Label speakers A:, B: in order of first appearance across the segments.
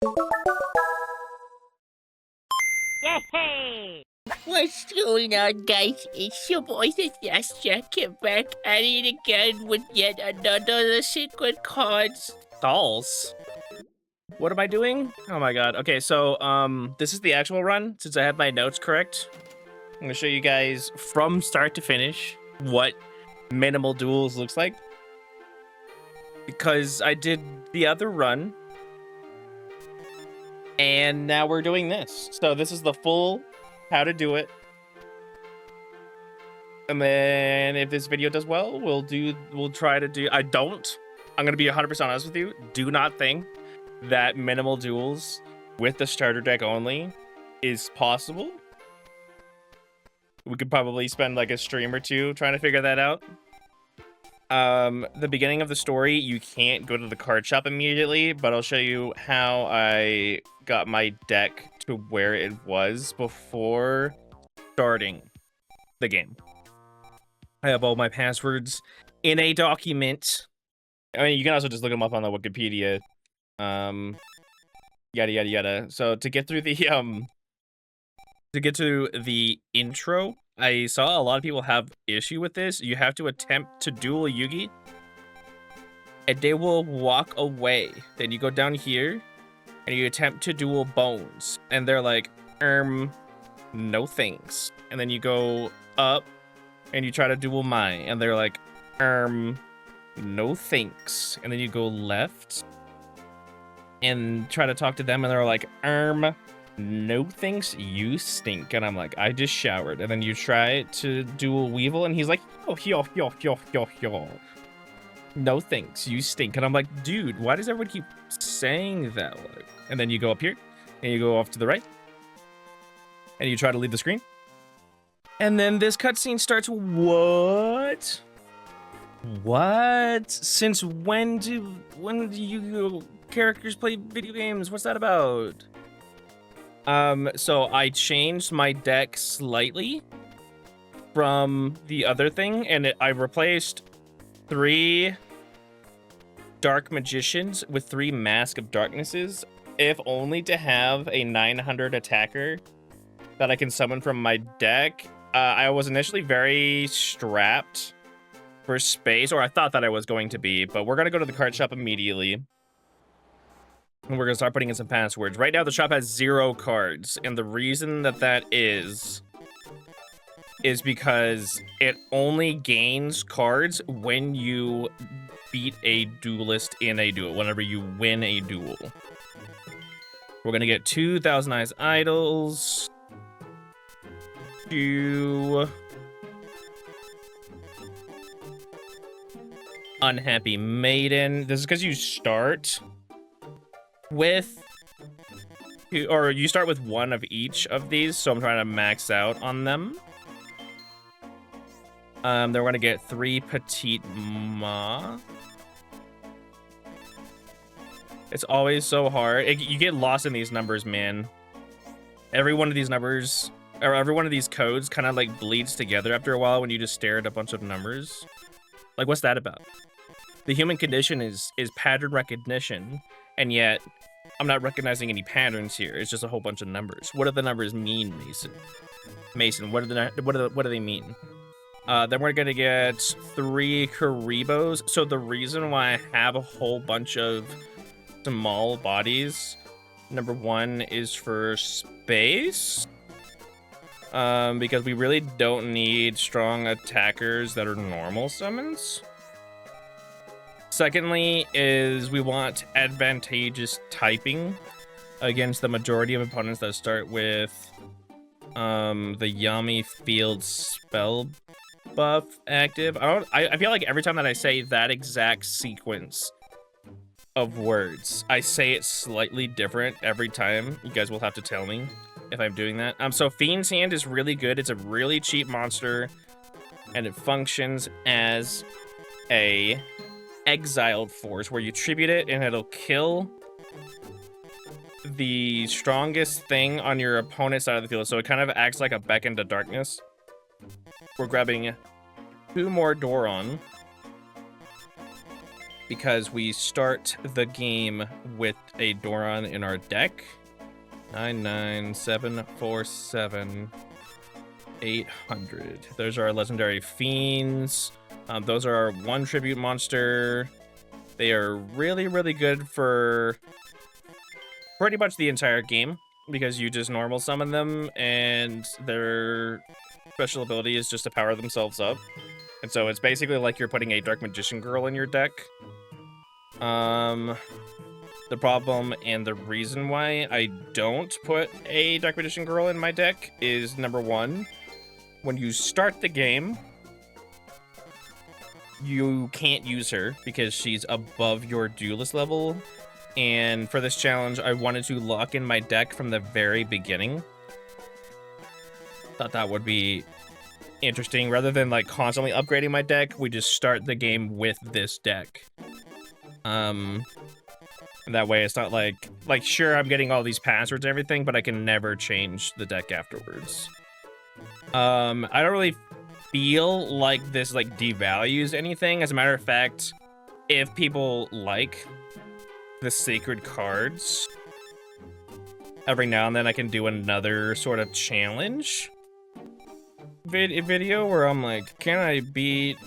A: Yay!
B: What's going on, guys? It's your boy, TheSassJacket, back at it again with yet another secret cards. Dolls. What am I doing? Oh my god. Okay, so, this is the actual run, since I have my notes correct. I'm gonna show you guys from start to finish what minimal duels looks like. Because I did the other run, and now we're doing this. So this is the full how to do it. And then if this video does well, we'll try to do. I'm gonna be 100% honest with you. Do not think that minimal duels with the starter deck only is possible. We could probably spend like a stream or two trying to figure that out. The beginning of the story, you can't go to the card shop immediately, but I'll show you how I got my deck to where it was before starting the game. I have all my passwords in a document. I mean, you can also just look them up on the Wikipedia. Yada yada yada. So to get through the intro, I saw a lot of people have issue with this. You have to attempt to duel a Yugi, and they will walk away. Then you go down here, and you attempt to duel Bones, and they're like, no thanks. And then you go up, and you try to duel Mai, and they're like, no thanks. And then you go left, and try to talk to them, and they're like, no thanks, you stink. And I'm like, I just showered. And then you try to duel Weevil, and he's like, yo. No thanks, you stink. And I'm like, dude, why does everyone keep saying that? Like, and then you go up here, and you go off to the right, and you try to leave the screen. And then this cutscene starts. What? Since when do you characters play video games? What's that about? So I changed my deck slightly from the other thing, and I replaced 3 Dark Magicians with 3 Mask of Darknesses, if only to have a 900 attacker that I can summon from my deck. I was initially very strapped for space, or I thought that I was going to be, but we're gonna go to the card shop immediately. And we're gonna start putting in some passwords. Right now, the shop has 0 cards, and the reason that is because it only gains cards when you beat a duelist in a duel, whenever you win a duel. We're gonna get 2 Thousand Eyes Idols, 2 Unhappy Maiden. This is because you start with, or you start with 1 of each of these, so I'm trying to max out on them. Then we're gonna get 3 Petite Ma. It's always so hard. You get lost in these numbers, man. Every one of these numbers, or every one of these codes kind of like bleeds together after a while when you just stare at a bunch of numbers. Like, what's that about? The human condition is pattern recognition, and yet I'm not recognizing any patterns here. It's just a whole bunch of numbers. What do the numbers mean, Mason? What do they mean? Then we're gonna get 3 Karibos. So the reason why I have a whole bunch of small bodies, number 1 is for space. Because we really don't need strong attackers that are normal summons. Secondly is we want advantageous typing against the majority of opponents that start with the Yami Field spell buff active. I feel like every time that I say that exact sequence of words, I say it slightly different every time. You guys will have to tell me if I'm doing that. So Fiend's Hand is really good. It's a really cheap monster, and it functions as a exiled force where you tribute it and it'll kill the strongest thing on your opponent's side of the field. So it kind of acts like a beacon to darkness. We're grabbing 2 more Doron. because we start the game with a Doron in our deck. 99747 800. Those are our legendary fiends. Those are our 1 tribute monster. They are really, really good for pretty much the entire game because you just normal summon them and their special ability is just to power themselves up. And so it's basically like you're putting a Dark Magician Girl in your deck. The problem and the reason why I don't put a Dark Magician Girl in my deck is, number 1, when you start the game, you can't use her because she's above your duelist level. And for this challenge, I wanted to lock in my deck from the very beginning. Thought that would be interesting. Rather than like constantly upgrading my deck, we just start the game with this deck. And that way it's not like sure, I'm getting all these passwords and everything, but I can never change the deck afterwards. I don't really feel like this like devalues anything. As a matter of fact, if people like the sacred cards, every now and then I can do another sort of challenge video where I'm like, can I beat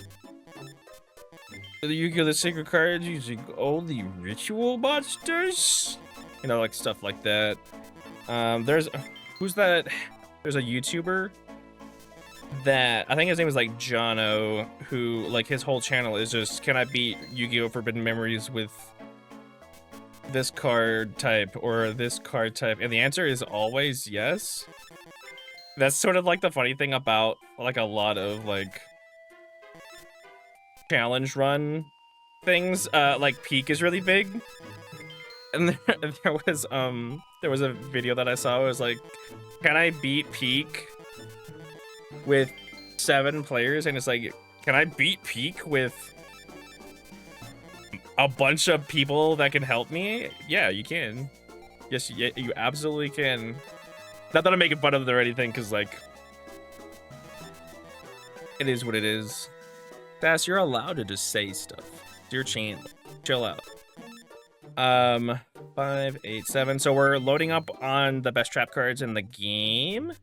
B: the Yu-Gi-Oh! The sacred cards using all the ritual monsters? You know, like stuff like that. Who's that? There's a YouTuber that I think his name is like Jono, who like his whole channel is just, can I beat Yu-Gi-Oh! Forbidden Memories with this card type or this card type? And the answer is always yes. That's sort of like the funny thing about like a lot of like challenge run things. Like Peak is really big, and there was a video that I saw. It was like, can I beat Peak with 7 players? And it's like, can I beat Peak with a bunch of people that can help me? Yeah, you can. Yes, you absolutely can. Not that I'm making fun of it or anything, because like it is what it is. Sass, you're allowed to just say stuff. It's your channel. Chill out. 5, 8, 7. So we're loading up on the best trap cards in the game.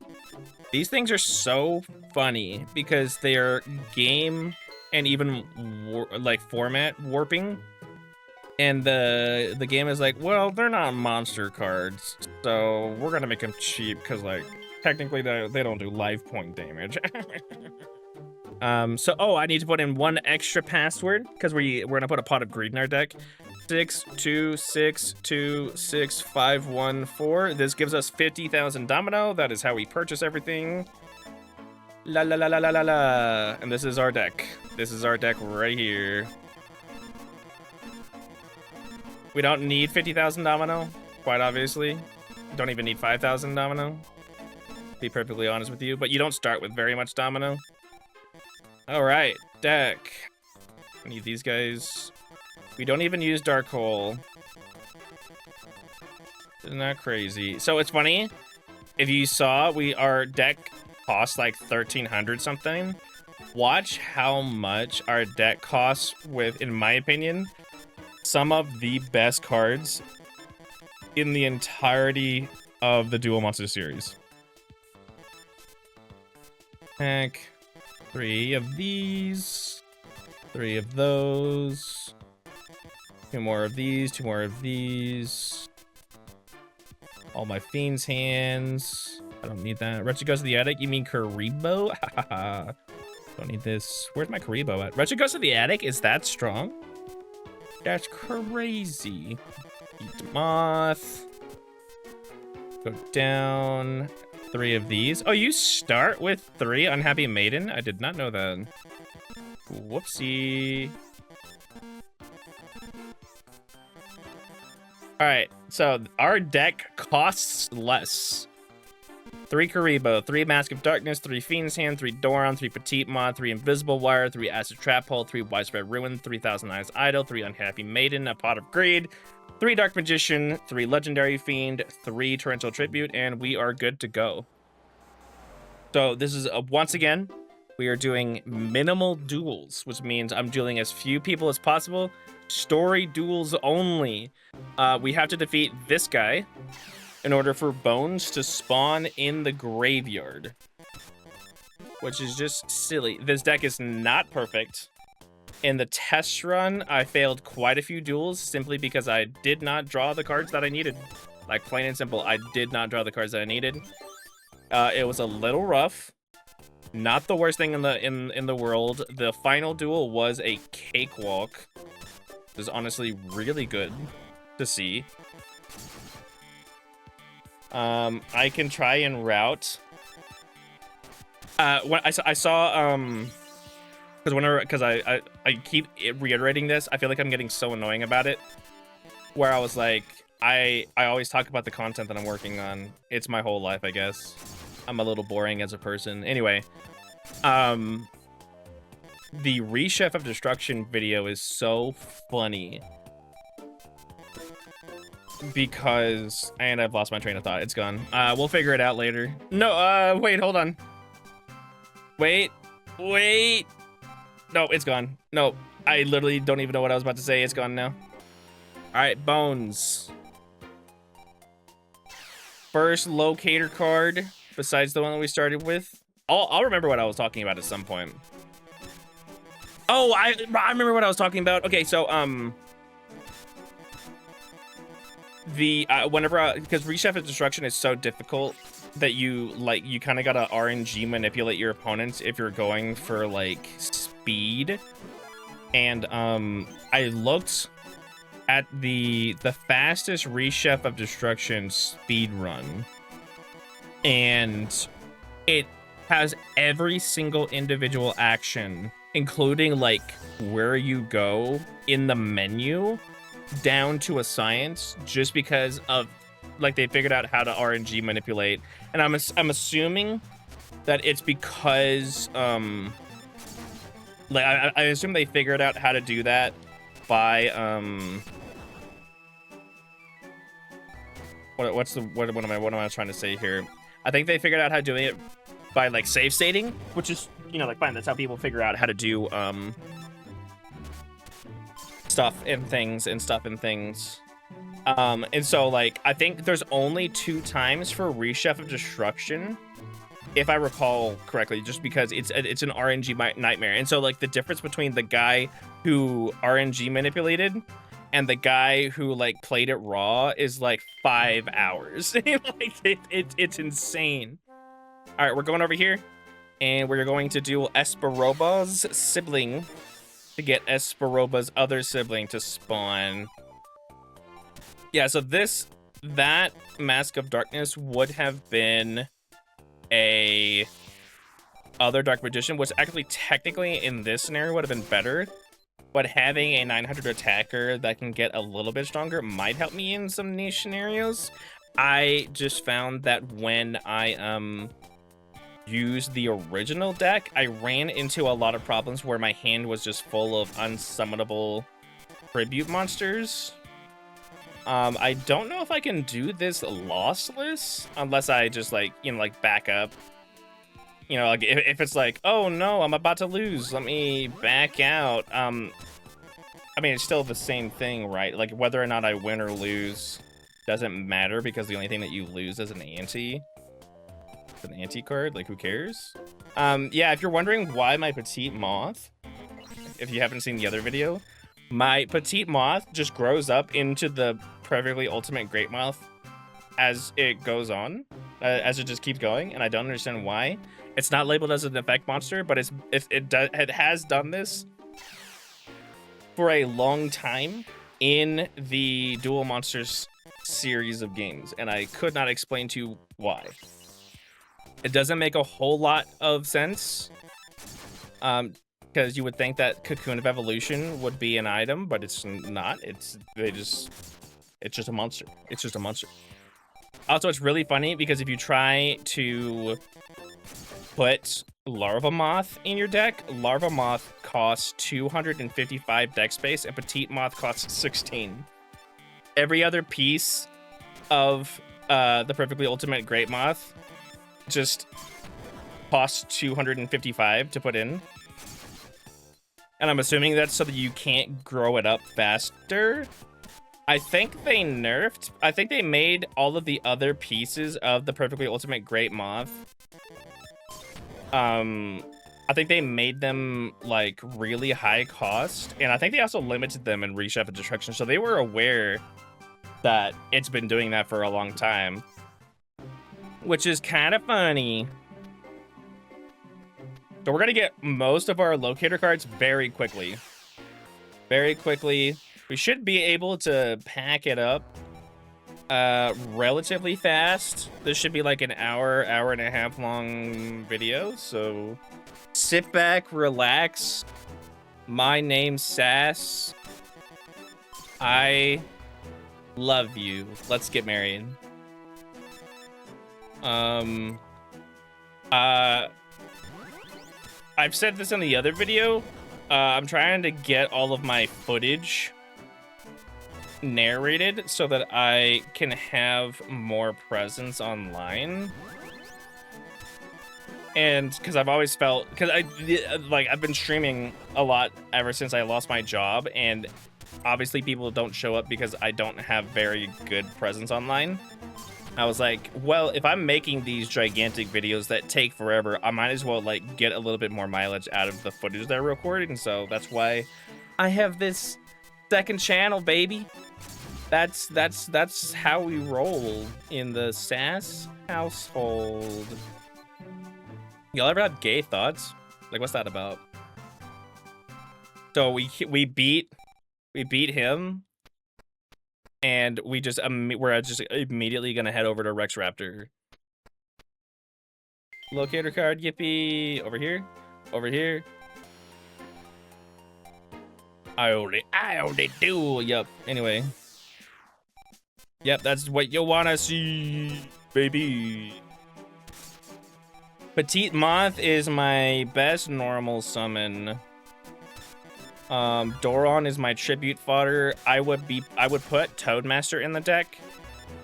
B: These things are so funny because they are game and even like format warping. And the game is like, well, they're not monster cards, so we're gonna make them cheap because like technically they don't do life point damage. So I need to put in 1 extra password because we're gonna put a Pot of Greed in our deck. 626261514. This gives us 50,000 domino. That is how we purchase everything. La la la la la la la. And this is our deck. This is our deck right here. We don't need 50,000 domino, quite obviously. Don't even need 5,000 domino, to be perfectly honest with you. But you don't start with very much domino. All right, deck. I need these guys. We don't even use Dark Hole. Isn't that crazy? So it's funny. If you saw, our deck costs like 1,300 something. Watch how much our deck costs with, in my opinion, some of the best cards in the entirety of the Duel Monster series. Heck. 3 of these. 3 of those. 2 more of these. 2 more of these. All my Fiend's hands. I don't need that. Wretched Goes to the Attic? You mean Karibo? Don't need this. Where's my Karibo at? Wretched Goes to the Attic? Is that strong? That's crazy. Eat the moth. Go down. 3 of these. Oh, you start with 3 Unhappy Maiden? I did not know that. Whoopsie. Alright, so our deck costs less. 3 Karibo, 3 Mask of Darkness, 3 Fiend's Hand, 3 Doron, 3 Petite Mod, 3 Invisible Wire, 3 Acid Trap Hole, 3 Widespread Ruin, 3,000 Eyes Idol, 3 Unhappy Maiden, a Pot of Greed, 3 Dark Magician, 3 Legendary Fiend, 3 Torrential Tribute, and we are good to go. So this is, once again, we are doing minimal duels, which means I'm dueling as few people as possible Story duels only. We have to defeat this guy in order for bones to spawn in the graveyard, which is just silly. This deck is not perfect. In the test run, I failed quite a few duels simply because I did not draw the cards that I needed. Like, plain and simple, I did not draw the cards that I needed. It was a little rough. Not the worst thing in the world. The final duel was a cakewalk. It was honestly really good to see. I can try and route. When I saw because I keep reiterating this, I feel like I'm getting so annoying about it. Where I was like, I always talk about the content that I'm working on. It's my whole life, I guess. I'm a little boring as a person. Anyway, the Rechef of Destruction video is so funny because, and I've lost my train of thought. It's gone. We'll figure it out later. No, wait, hold on. Wait. No, it's gone. No, I literally don't even know what I was about to say. It's gone now. All right, bones. First locator card, besides the one that we started with. I'll remember what I was talking about at some point. Oh, I remember what I was talking about. Okay, so whenever because Rechef of Destruction is so difficult that you kind of gotta RNG manipulate your opponents if you're going for like speed. And I looked at the fastest Rechef of Destruction speed run, and it has every single individual action, including like where you go in the menu, down to a science, just because of like they figured out how to RNG manipulate. And I'm assuming that it's because like I assume they figured out how to do that by what am I trying to say here? I think they figured out how to do it by like save stating, which is, you know, like fine, that's how people figure out how to do stuff and things. And so like I think there's only 2 times for Rechef of Destruction, if I recall correctly, just because it's an RNG nightmare. And so like the difference between the guy who RNG manipulated and the guy who like played it raw is like 5 hours. Like it's insane. All right, we're going over here and we're going to do Esperoba's sibling to get Esperoba's other sibling to spawn. Yeah, so that Mask of Darkness would have been a other Dark Magician, which actually technically in this scenario would have been better, but having a 900 attacker that can get a little bit stronger might help me in some niche scenarios. I just found that when I used the original deck, I ran into a lot of problems where my hand was just full of unsummonable tribute monsters. I don't know if I can do this lossless unless I just like, you know, like back up. You know, like if it's like, oh no, I'm about to lose, let me back out. I mean, it's still the same thing, right? Like whether or not I win or lose doesn't matter, because the only thing that you lose is an ante card. Like, who cares? Yeah, if you're wondering why my Petite Moth, if you haven't seen the other video, my Petite Moth just grows up into the Perfectly Ultimate Great Moth as it goes on, as it just keeps going, and I don't understand why. It's not labeled as an effect monster, but it has done this for a long time in the Duel Monsters series of games, and I could not explain to you why. It doesn't make a whole lot of sense, because you would think that Cocoon of Evolution would be an item, but it's not. It's just a monster. It's just a monster. Also, it's really funny because if you try to put Larva Moth in your deck, Larva Moth costs 255 deck space and Petite Moth costs 16. Every other piece of the Perfectly Ultimate Great Moth just costs 255 to put in. And I'm assuming that's so that you can't grow it up faster. I think they nerfed. I think they made all of the other pieces of the Perfectly Ultimate Great Moth. I think they made them like really high cost, and I think they also limited them in Reshape of Destruction, so they were aware that it's been doing that for a long time, which is kind of funny. So we're gonna get most of our locator cards very quickly. Very quickly. We should be able to pack it up relatively fast. This should be like an hour and a half long video, so sit back, relax. My name's Sass. I love you. Let's get married. I've said this in the other video. I'm trying to get all of my footage narrated so that I can have more presence online. And because I've always felt, because I've been streaming a lot ever since I lost my job, and obviously people don't show up because I don't have very good presence online. I was like, well, if I'm making these gigantic videos that take forever, I might as well like get a little bit more mileage out of the footage that I recorded, and so that's why I have this second channel, baby. That's how we roll in the Sass household. Y'all ever have gay thoughts? Like, what's that about? So we beat him, and we're just immediately gonna head over to Rex Raptor. Locator card, yippee! Over here, over here. I only do. Yup. Anyway. Yep, that's what you wanna see, baby. Petite Moth is my best normal summon. Doron is my tribute fodder. I would put Toadmaster in the deck,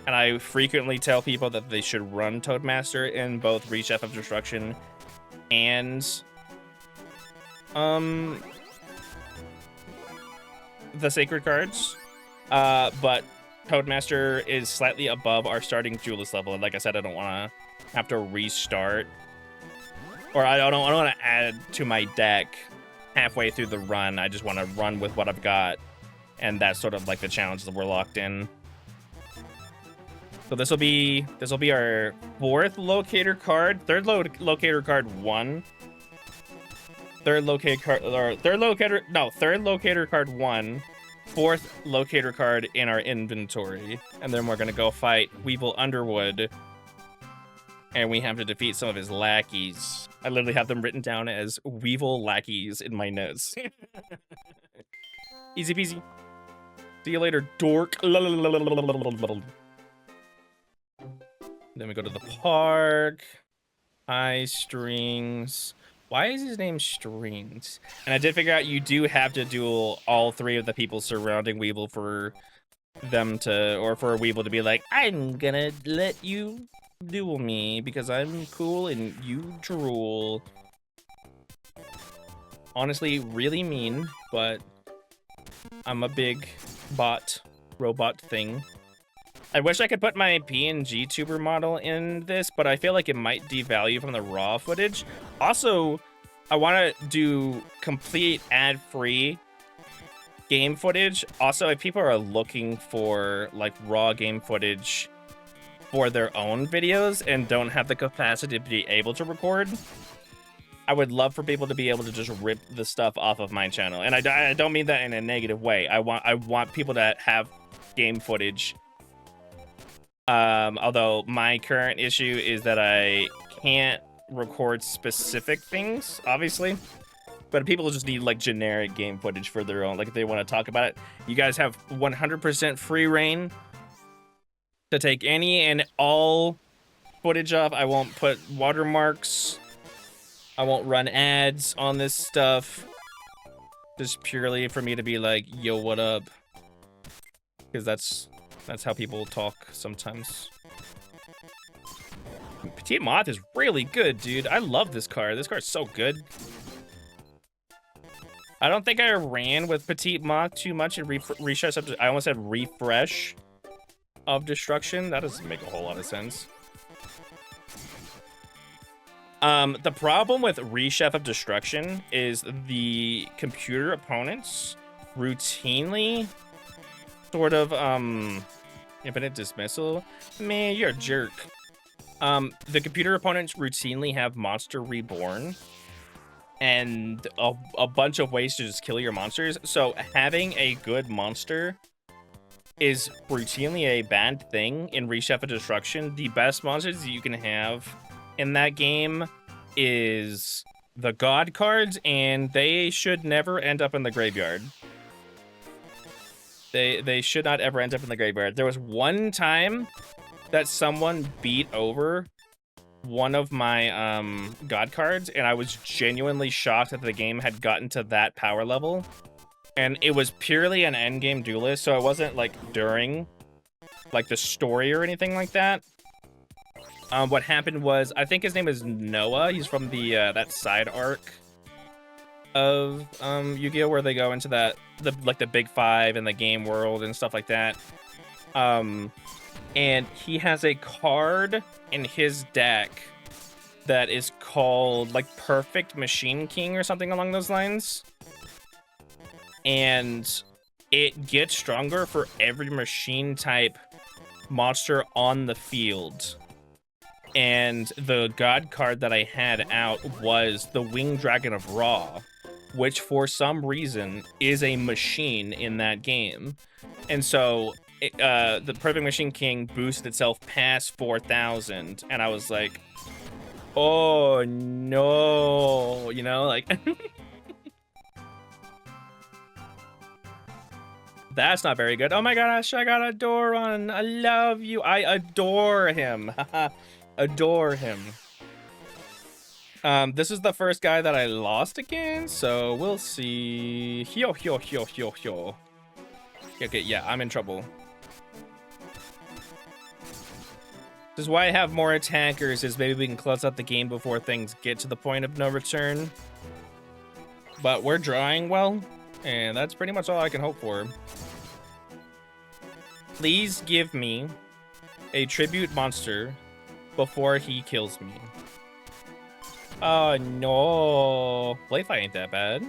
B: and I frequently tell people that they should run Toadmaster in both Reshape of Destruction and the Sacred cards. But Toadmaster is slightly above our starting Duelist level. Like I said, I don't want to have to restart, or I don't want to add to my deck halfway through the run. I just want to run with what I've got, and that's sort of like the challenge that we're locked in. So this will be our fourth locator card, third locator card 1. Third locator card 1. Fourth locator card in our inventory, and then we're gonna go fight Weevil Underwood, and we have to defeat some of his lackeys. I literally have them written down as Weevil lackeys in my notes. Easy peasy. See you later, dork. Then we go to the park. Eye strings. Why is his name Strings? And I did figure out you do have to duel all 3 of the people surrounding Weevil for them to, or for Weevil to be like, I'm gonna let you duel me because I'm cool and you drool. Honestly, really mean, but I'm a big robot thing. I wish I could put my PNG tuber model in this, but I feel like it might devalue from the raw footage. Also, I want to do complete ad-free game footage. Also, if people are looking for like raw game footage for their own videos and don't have the capacity to be able to record, I would love for people to be able to just rip the stuff off of my channel. And I don't mean that in a negative way. I want people to have game footage. Although my current issue is that I can't record specific things, obviously. But people just need like generic game footage for their own. Like if they want to talk about it, you guys have 100% free reign to take any and all footage off. I won't put watermarks. I won't run ads on this stuff. Just purely for me to be like, yo, what up? Because that's how people talk sometimes. Petite Moth is really good, dude. I love this card. This card's so good. I don't think I ran with Petite Moth too much in refresh. I almost said refresh of destruction. That doesn't make a whole lot of sense. The problem with Rechef of Destruction is the computer opponents routinely sort of, infinite dismissal. Man, you're a jerk. The computer opponents routinely have Monster Reborn and a bunch of ways to just kill your monsters. So having a good monster is routinely a bad thing in Rechef of Destruction. The best monsters that you can have in that game is the god cards, and they should never end up in the graveyard. They should not ever end up in the graveyard. There was one time that someone beat over one of my god cards, and I was genuinely shocked that the game had gotten to that power level. And it was purely an endgame duelist, so it wasn't like during like the story or anything like that. What happened was, I think his name is Noah. He's from the that side arc of Yu-Gi-Oh, where they go into the Big Five and the game world and stuff like that. And he has a card in his deck that is called like Perfect Machine King or something along those lines. And it gets stronger for every machine type monster on the field. And the god card that I had out was the Winged Dragon of Ra, which for some reason is a machine in that game. And so the Perfect Machine King boosted itself past 4,000, and I was like, oh no, you know, like that's not very good. Oh my gosh, I got a Doron. I love you. I adore him. Adore him. This is the first guy that I lost against, so we'll see. Okay, yeah, I'm in trouble. This is why I have more attackers, is maybe we can close out the game before things get to the point of no return. But we're drawing well, and that's pretty much all I can hope for. Please give me a tribute monster before he kills me. Oh no. Playfight ain't that bad.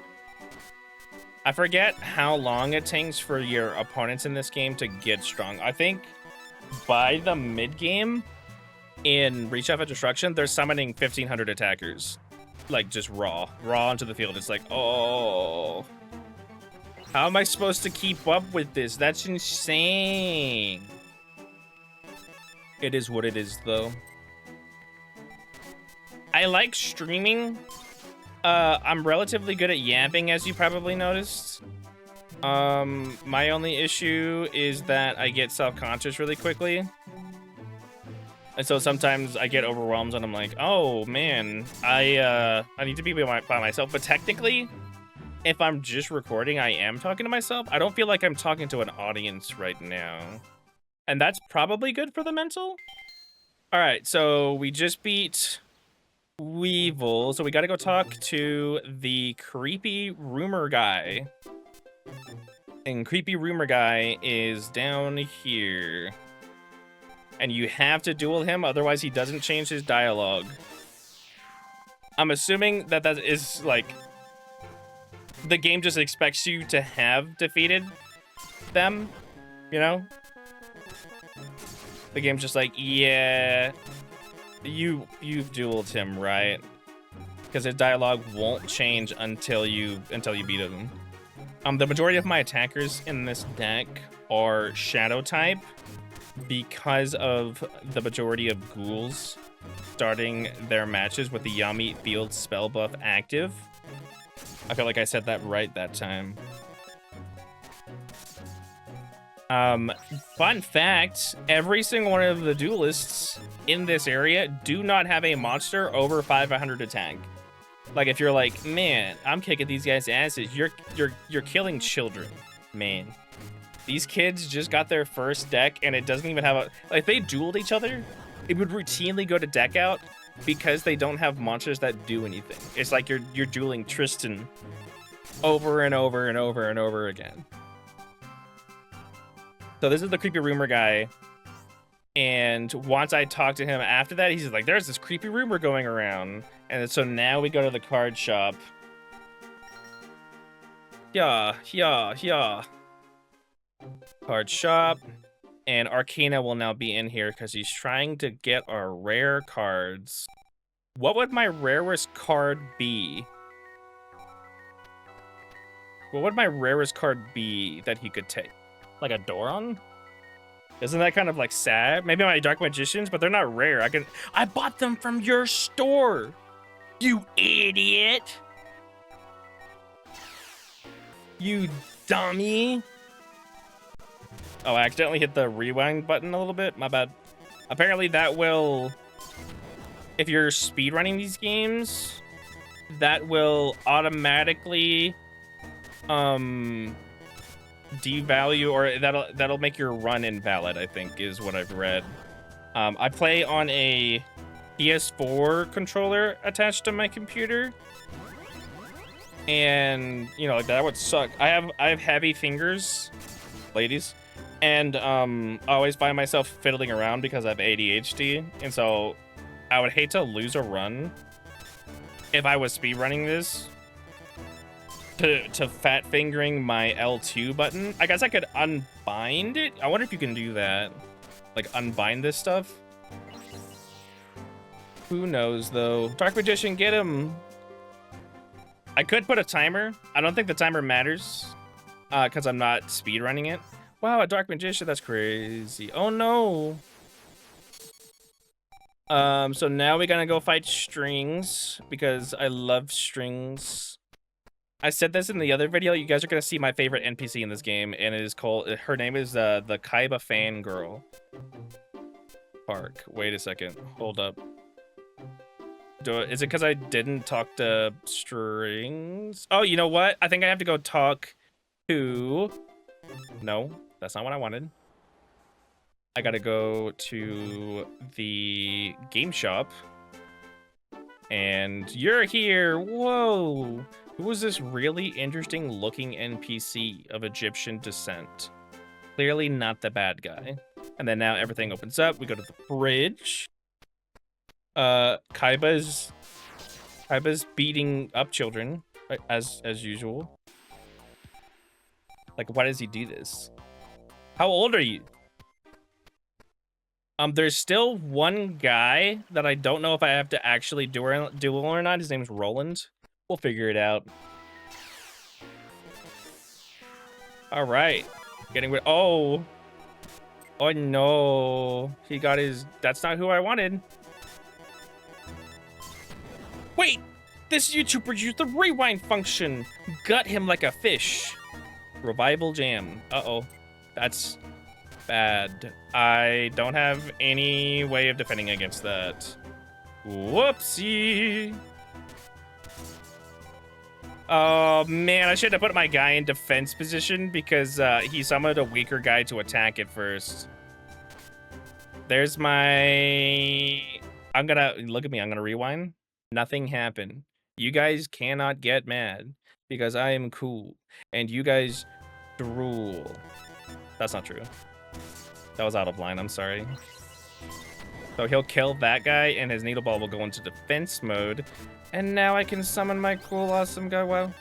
B: I forget how long it takes for your opponents in this game to get strong. I think by the mid-game in Rechef of Destruction, they're summoning 1,500 attackers. Like, just raw onto the field. It's like, oh. How am I supposed to keep up with this? That's insane. It is what it is, though. I like streaming. I'm relatively good at yapping, as you probably noticed. My only issue is that I get self-conscious really quickly. And so sometimes I get overwhelmed and I'm like, oh man, I need to be by myself. But technically, if I'm just recording, I am talking to myself. I don't feel like I'm talking to an audience right now. And that's probably good for the mental. All right, so we just beat Weevil, so we gotta go talk to the creepy rumor guy. And creepy rumor guy is down here. And you have to duel him, otherwise he doesn't change his dialogue. I'm assuming that that is like, the game just expects you to have defeated them, you know? The game's just like, yeah, you've dueled him, right? Because his dialogue won't change until you beat him. The majority of my attackers in this deck are shadow type because of the majority of ghouls starting their matches with the Yami Field spell buff active. I feel like I said that right that time. Fun fact, every single one of the duelists in this area do not have a monster over 500 attack. Like, if you're like, man, I'm kicking these guys' asses, you're killing children, man. These kids just got their first deck and it doesn't even have a, like, if they dueled each other, it would routinely go to deck out because they don't have monsters that do anything. It's like you're dueling Tristan over and over and over and over again. So this is the creepy rumor guy. And once I talk to him after that, he's like, there's this creepy rumor going around. And so now we go to the card shop. Yeah. Card shop. And Arcana will now be in here because he's trying to get our rare cards. What would my rarest card be? What would my rarest card be that he could take? Like a Doron? Isn't that kind of like sad? Maybe my Dark Magicians, but they're not rare. I bought them from your store. You idiot. You dummy. Oh, I accidentally hit the rewind button a little bit. My bad. Apparently that will, if you're speedrunning these games, that will automatically devalue, or that'll make your run invalid, I think is what I've read. I play on a PS4 controller attached to my computer, and you know, like that would suck. I have heavy fingers, ladies, and I always find myself fiddling around because I have ADHD, and so I would hate to lose a run if I was speedrunning this to fat fingering my L2 button. I guess I could unbind it. I wonder if you can do that, like unbind this stuff. Who knows though? Dark Magician, get him. I could put a timer. I don't think the timer matters because I'm not speedrunning it. Wow, a Dark Magician, that's crazy. Oh no. So now we're gonna go fight Strings because I love Strings. I said this in the other video. You guys are gonna see my favorite NPC in this game, and it is called. Her name is the Kaiba Fangirl. Park. Wait a second. Hold up. Is it because I didn't talk to Strings? Oh, you know what? I think I have to go talk to. No, that's not what I wanted. I gotta go to the game shop. And you're here. Whoa. Who is this really interesting looking NPC of Egyptian descent? Clearly not the bad guy. And then now everything opens up. We go to the bridge. Kaiba's beating up children, right, as usual. Like, why does he do this? How old are you? There's still one guy that I don't know if I have to actually duel or not. His name's Roland. We'll figure it out. All right. Getting rid. Oh. Oh no. He got his. That's not who I wanted. Wait. This YouTuber used the rewind function. Gut him like a fish. Revival jam. Uh-oh. That's bad. I don't have any way of defending against that. Whoopsie. Oh man, I should have put my guy in defense position because he summoned a weaker guy to attack it first. There's my... I'm gonna... Look at me, I'm gonna rewind. Nothing happened. You guys cannot get mad because I am cool. And you guys drool. That's not true. That was out of line, I'm sorry. So he'll kill that guy and his needle ball will go into defense mode. And now I can summon my cool, awesome guy. Wow.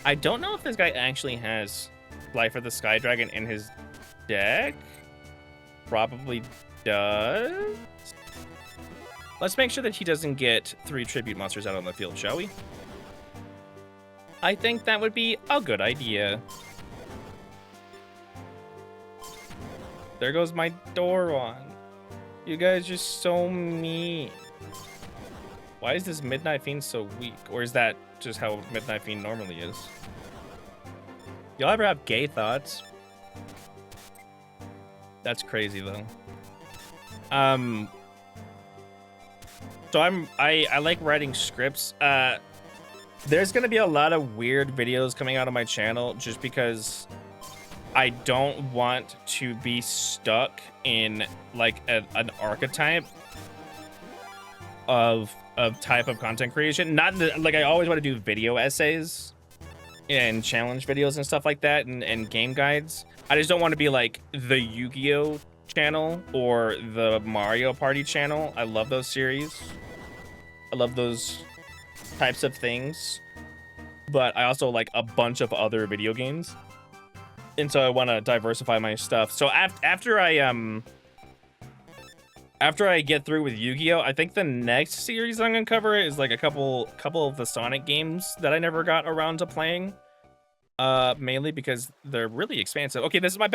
B: I don't know if this guy actually has Fly for the Sky Dragon in his deck. Probably does. Let's make sure that he doesn't get 3 tribute monsters out on the field, shall we? I think that would be a good idea. There goes my Doron. You guys are so mean. Why is this Midnight Fiend so weak? Or is that just how Midnight Fiend normally is? Y'all ever have gay thoughts? That's crazy though. So I like writing scripts. There's gonna be a lot of weird videos coming out of my channel just because I don't want to be stuck in like an archetype of type of content creation. Not like I always want to do video essays, and challenge videos and stuff like that, and game guides. I just don't want to be like the Yu-Gi-Oh channel or the Mario Party channel. I love those series. I love those types of things, but I also like a bunch of other video games, and so I want to diversify my stuff. So after I get through with Yu-Gi-Oh, I think the next series I'm gonna cover is like a couple of the Sonic games that I never got around to playing. Mainly because they're really expansive. Okay, this is my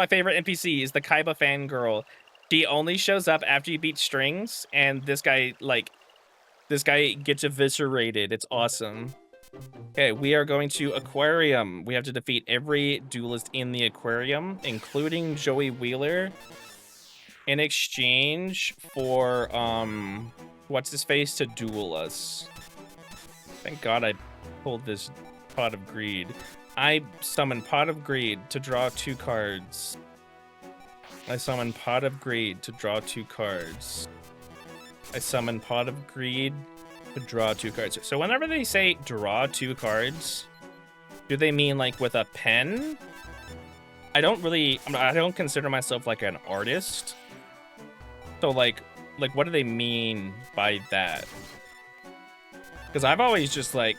B: favorite NPC, is the Kaiba fangirl. She only shows up after you beat strings, and this guy gets eviscerated. It's awesome. Okay, we are going to Aquarium. We have to defeat every duelist in the Aquarium, including Joey Wheeler, in exchange for what's his face to duel us. Thank God I pulled this Pot of Greed. I summon Pot of Greed to draw 2 cards. I summon Pot of Greed to draw 2 cards. I summon Pot of Greed to draw 2 cards. So whenever they say draw 2 cards, do they mean like with a pen? I don't consider myself like an artist. So like what do they mean by that? Because I've always just like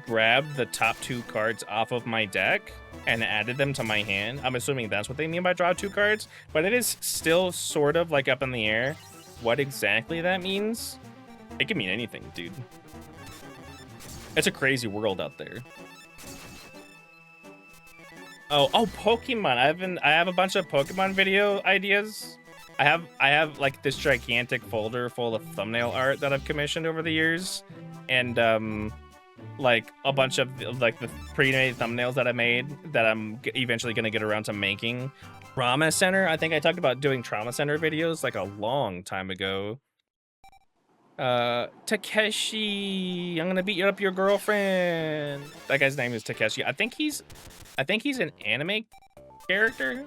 B: grabbed the top 2 cards off of my deck and added them to my hand. I'm assuming that's what they mean by draw 2 cards, but it is still sort of like up in the air what exactly that means. It can mean anything, dude. It's a crazy world out there. Oh, Pokemon. I have a bunch of Pokemon video ideas. I have like this gigantic folder full of thumbnail art that I've commissioned over the years, and like a bunch of like the pre-made thumbnails that I made that I'm eventually gonna get around to making. Trauma Center. I think I talked about doing Trauma Center videos like a long time ago. Takeshi, I'm gonna beat up your girlfriend. That guy's name is Takeshi. I think he's an anime character.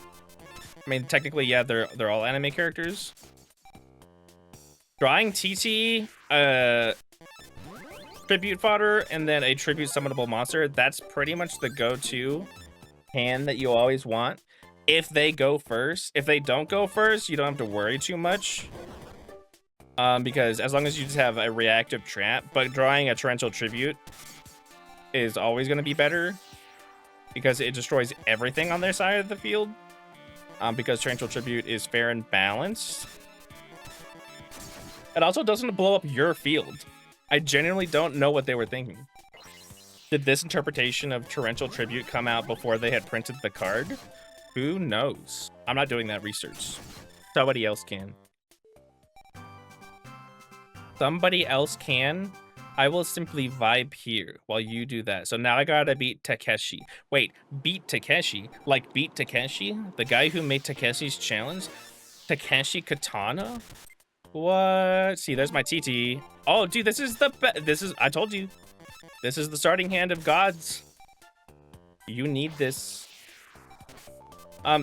B: I mean, technically, yeah, they're all anime characters. Drawing TT, tribute fodder, and then a tribute summonable monster. That's pretty much the go-to hand that you always want. If they go first, if they don't go first, you don't have to worry too much. Because as long as you just have a reactive trap, but drawing a torrential tribute is always going to be better because it destroys everything on their side of the field. Because torrential tribute is fair and balanced. It also doesn't blow up your field. I genuinely don't know what they were thinking. Did this interpretation of torrential tribute come out before they had printed the card? Who knows? I'm not doing that research. Somebody else can. Somebody else can. I will simply vibe here while you do that. So now I gotta beat Takeshi. Wait, beat Takeshi? Like beat Takeshi? The guy who made Takeshi's challenge? Takeshi Katana? What? See, there's my TT. Oh, dude, this is the I told you. This is the starting hand of gods. You need this.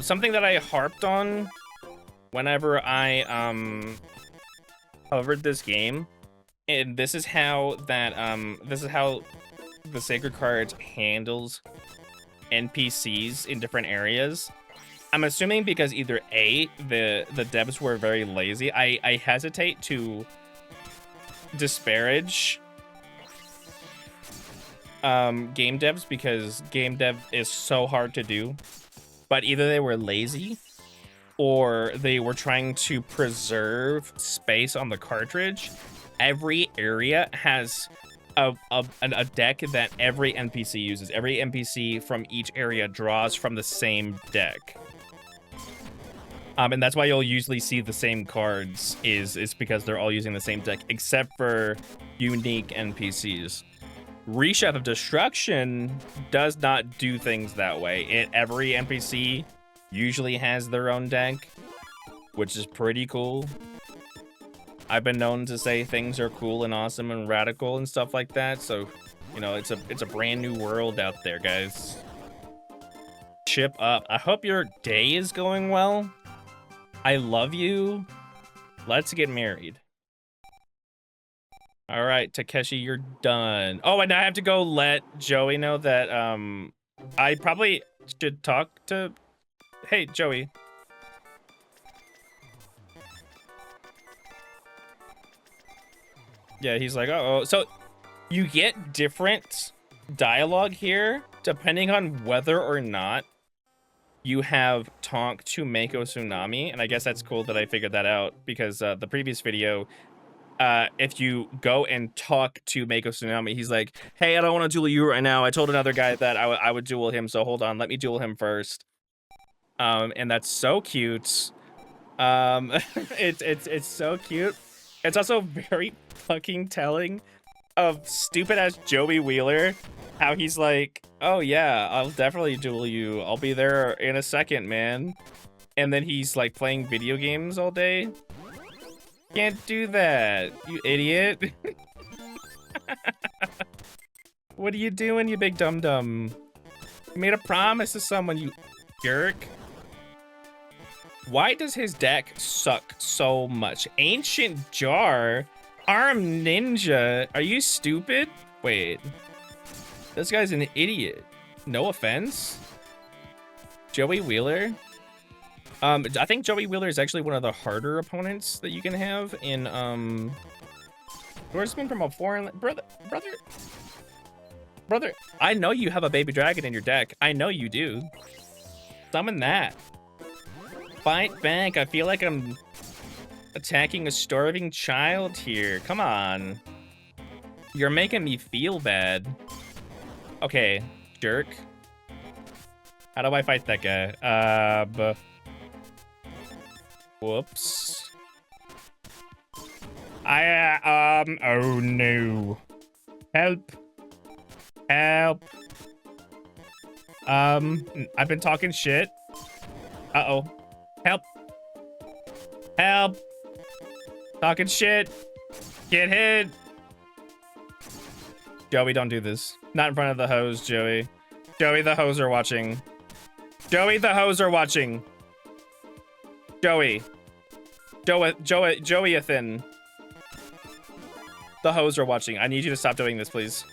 B: Something that I harped on whenever I covered this game, and this is how the Sacred Cards handles NPCs in different areas. I'm assuming because either A, the devs were very lazy. I hesitate to disparage game devs because game dev is so hard to do, but either they were lazy or they were trying to preserve space on the cartridge. Every area has a deck that every NPC uses. Every NPC from each area draws from the same deck. And that's why you'll usually see the same cards is because they're all using the same deck, except for unique NPCs. Reshef of Destruction does not do things that way. Every NPC usually has their own deck, which is pretty cool. I've been known to say things are cool and awesome and radical and stuff like that, so you know, it's a brand new world out there, guys. Chip up. I hope your day is going well. I love you. Let's get married. All right, Takeshi, you're done. Oh, and I have to go let Joey know that I probably should talk to. Hey, Joey. Yeah, he's like, uh-oh. So you get different dialogue here depending on whether or not you have Tonk to Mako Tsunami, and I guess that's cool that I figured that out because the previous video, if you go and talk to Mako Tsunami, he's like, hey, I don't want to duel you right now. I told another guy that I would duel him, so hold on, let me duel him first. And that's so cute. It's so cute. It's also very fucking telling of stupid ass Joey Wheeler, how he's like, oh yeah, I'll definitely duel you. I'll be there in a second, man. And then he's like playing video games all day. Can't do that, you idiot. What are you doing, you big dum-dum? You made a promise to someone, you jerk. Why does his deck suck so much? Ancient Jar? Arm Ninja? Are you stupid? Wait. This guy's an idiot. No offense. Joey Wheeler? I think Joey Wheeler is actually one of the harder opponents that you can have in, Swordsman from a foreign... Brother, I know you have a baby dragon in your deck. I know you do. Summon that. Fight back. I feel like I'm attacking a starving child here. Come on. You're making me feel bad. Okay, jerk. How do I fight that guy? Whoops. Oh no. Help. Help. I've been talking shit. Uh-oh. Help. Help. Talking shit. Get hit. Joey, don't do this. Not in front of the hose, Joey. Joey, the hose are watching. Joey, the hose are watching. Joey. Joey-a-thin. The hose are watching. I need you to stop doing this, please.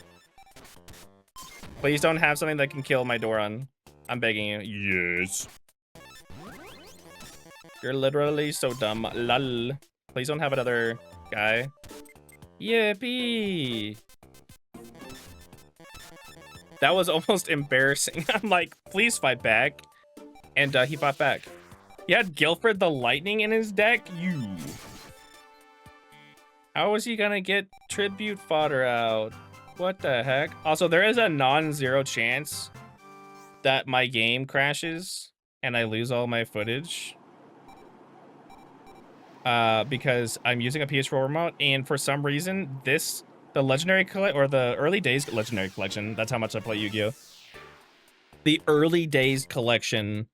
B: Please don't have something that can kill my Doron. I'm begging you. Yes. You're literally so dumb. Lol. Please don't have another guy. Yippee. That was almost embarrassing. I'm like, please fight back. And he fought back. He had Guilford the Lightning in his deck? You. How is he gonna get tribute fodder out? What the heck? Also, there is a non-zero chance that my game crashes and I lose all my footage. Because I'm using a PS4 remote, and for some reason, the Legendary or the Early Days Legendary Collection, that's how much I play Yu-Gi-Oh! The Early Days Collection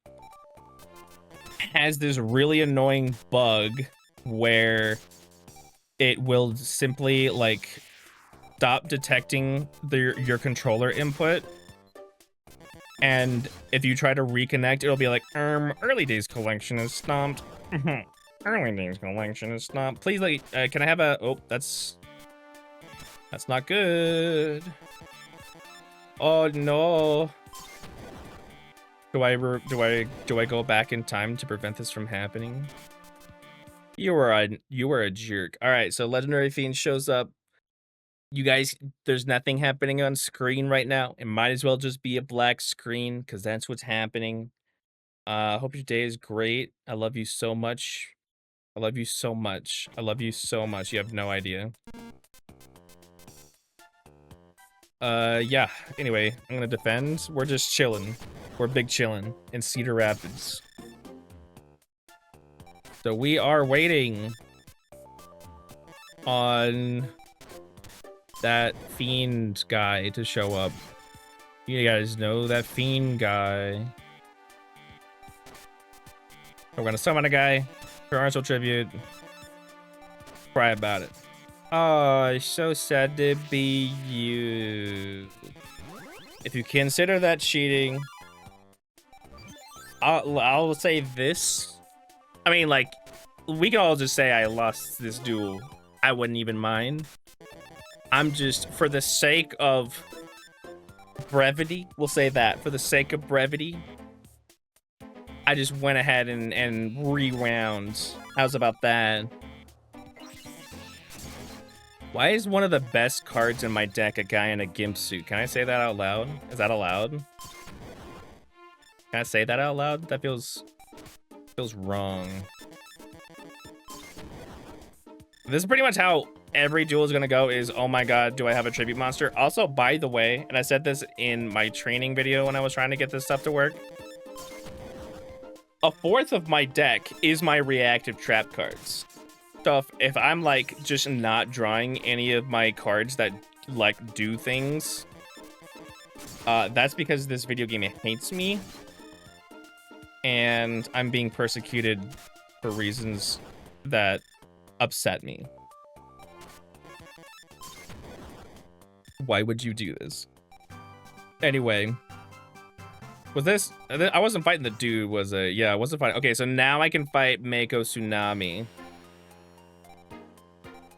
B: has this really annoying bug where it will simply, like, stop detecting your controller input. And if you try to reconnect, it'll be like, Early Days Collection is stomped. Early Days Collection is stomped. Please, like, can I have a... Oh, that's not good. Oh, no. Do I go back in time to prevent this from happening? You were a jerk. All right, so Legendary Fiend shows up. You guys, there's nothing happening on screen right now. It might as well just be a black screen because that's what's happening. Hope your day is great. I love you so much. I love you so much. I love you so much. You have no idea. Yeah. Anyway, I'm gonna defend. We're just chilling. We're big chilling in Cedar Rapids. So we are waiting on that Fiend guy to show up. You guys know that Fiend guy. We're gonna summon a guy. Martial tribute. Cry about it. Oh, it's so sad to be you. If you consider that cheating, I'll say this. I mean, like, we can all just say I lost this duel. I wouldn't even mind. I'm just, for the sake of brevity, we'll say that, for the sake of brevity, I just went ahead and rewound. How's about that? Why is one of the best cards in my deck a guy in a gimp suit? Can I say that out loud? Is that allowed? Can I say that out loud? That feels wrong. This is pretty much how every duel is gonna go is, oh my god, do I have a tribute monster? Also, by the way, and I said this in my training video when I was trying to get this stuff to work, a fourth of my deck is my reactive trap cards. So if I'm like just not drawing any of my cards that like do things, that's because this video game hates me and I'm being persecuted for reasons that upset me. Why would you do this? Anyway, was this, I wasn't fighting the dude, was it? Yeah, I wasn't fighting. Okay, so now I can fight Mako Tsunami.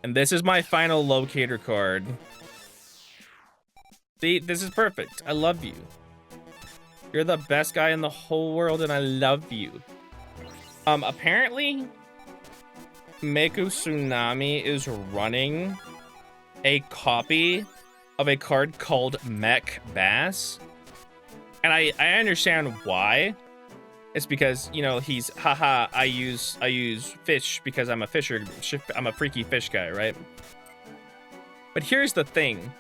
B: And this is my final locator card. See, this is perfect. I love you. You're the best guy in the whole world and I love you. Apparently, Mako Tsunami is running a copy of a card called Mech Bass. And I understand why. It's because, you know, he's, haha, I use fish because I'm a fisher. I'm a freaky fish guy, right? But here's the thing.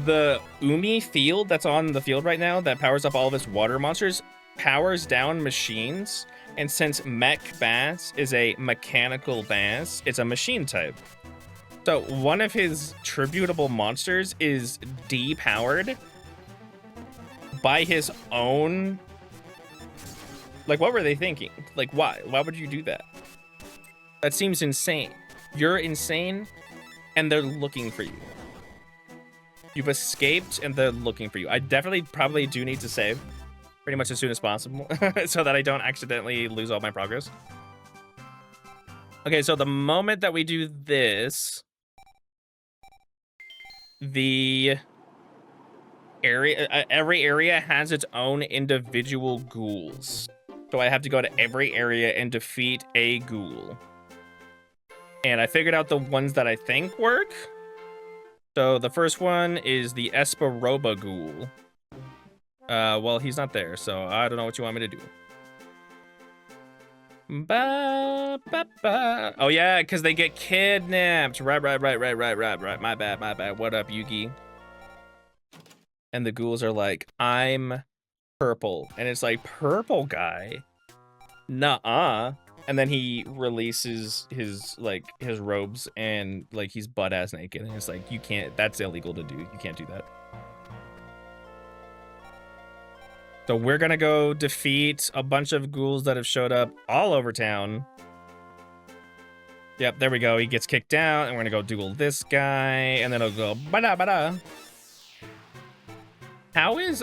B: The Umi field that's on the field right now that powers up all of his water monsters powers down machines. And since Mech Bass is a mechanical bass, it's a machine type. So one of his tributable monsters is depowered by his own. Like, what were they thinking? Like, why? Why would you do that? That seems insane. You're insane, and they're looking for you. You've escaped, and they're looking for you. I definitely probably do need to save pretty much as soon as possible so that I don't accidentally lose all my progress. Okay, so the moment that we do this, the area, every area has its own individual ghouls. So I have to go to every area and defeat a ghoul. And I figured out the ones that I think work. So the first one is the Esperoba ghoul. Well, he's not there, so I don't know what you want me to do. Oh yeah, because they get kidnapped. Right. My bad. What up, Yugi? And the ghouls are like, I'm purple. And it's like, purple guy? Nuh-uh. And then he releases his robes and like he's butt-ass naked. And it's like, you can't, that's illegal to do. You can't do that. So we're gonna go defeat a bunch of ghouls that have showed up all over town. Yep, there we go. He gets kicked out, and we're gonna go duel this guy, and then it'll go bada bada. How is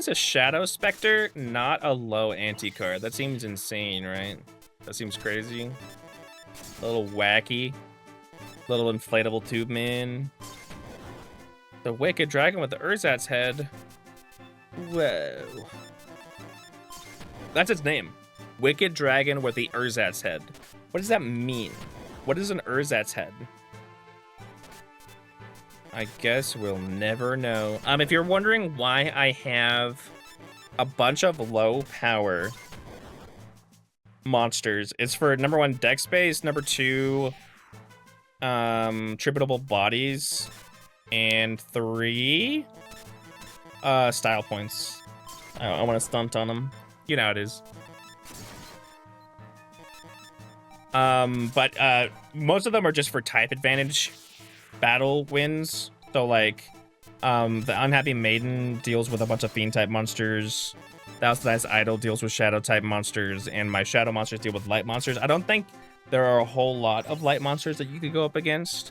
B: a Shadow Spectre not a low anti-card? That seems insane, right? That seems crazy. A little wacky. Little inflatable tube man. The Wicked Dragon with the Urzat's head. Whoa. That's its name. Wicked Dragon with the Urzat's head. What does that mean? What is an Urzat's head? I guess we'll never know. If you're wondering why I have a bunch of low power monsters, it's for number 1, deck space, number 2, tributable bodies, and 3, style points. I want to stunt on them. You know how it is. But most of them are just for type advantage battle wins. So like the Unhappy Maiden deals with a bunch of fiend type monsters. The Alcedon's Idol deals with shadow type monsters, and my shadow monsters deal with light monsters. I don't think there are a whole lot of light monsters that you could go up against.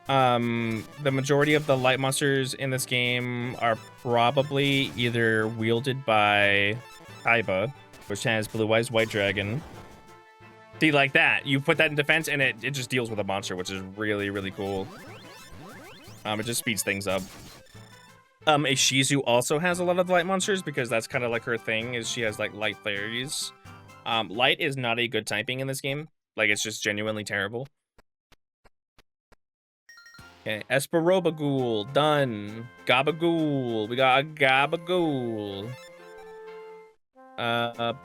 B: The majority of the light monsters in this game are probably either wielded by Kaiba, which has Blue Eyes White Dragon, See, like that. You put that in defense, and it just deals with a monster, which is really, really cool. It just speeds things up. A Shizu also has a lot of light monsters because that's kind of like her thing, is she has like light fairies. Light is not a good typing in this game. Like, it's just genuinely terrible. Okay, Esperobagool, done. Gabagool, we got a Gabagool.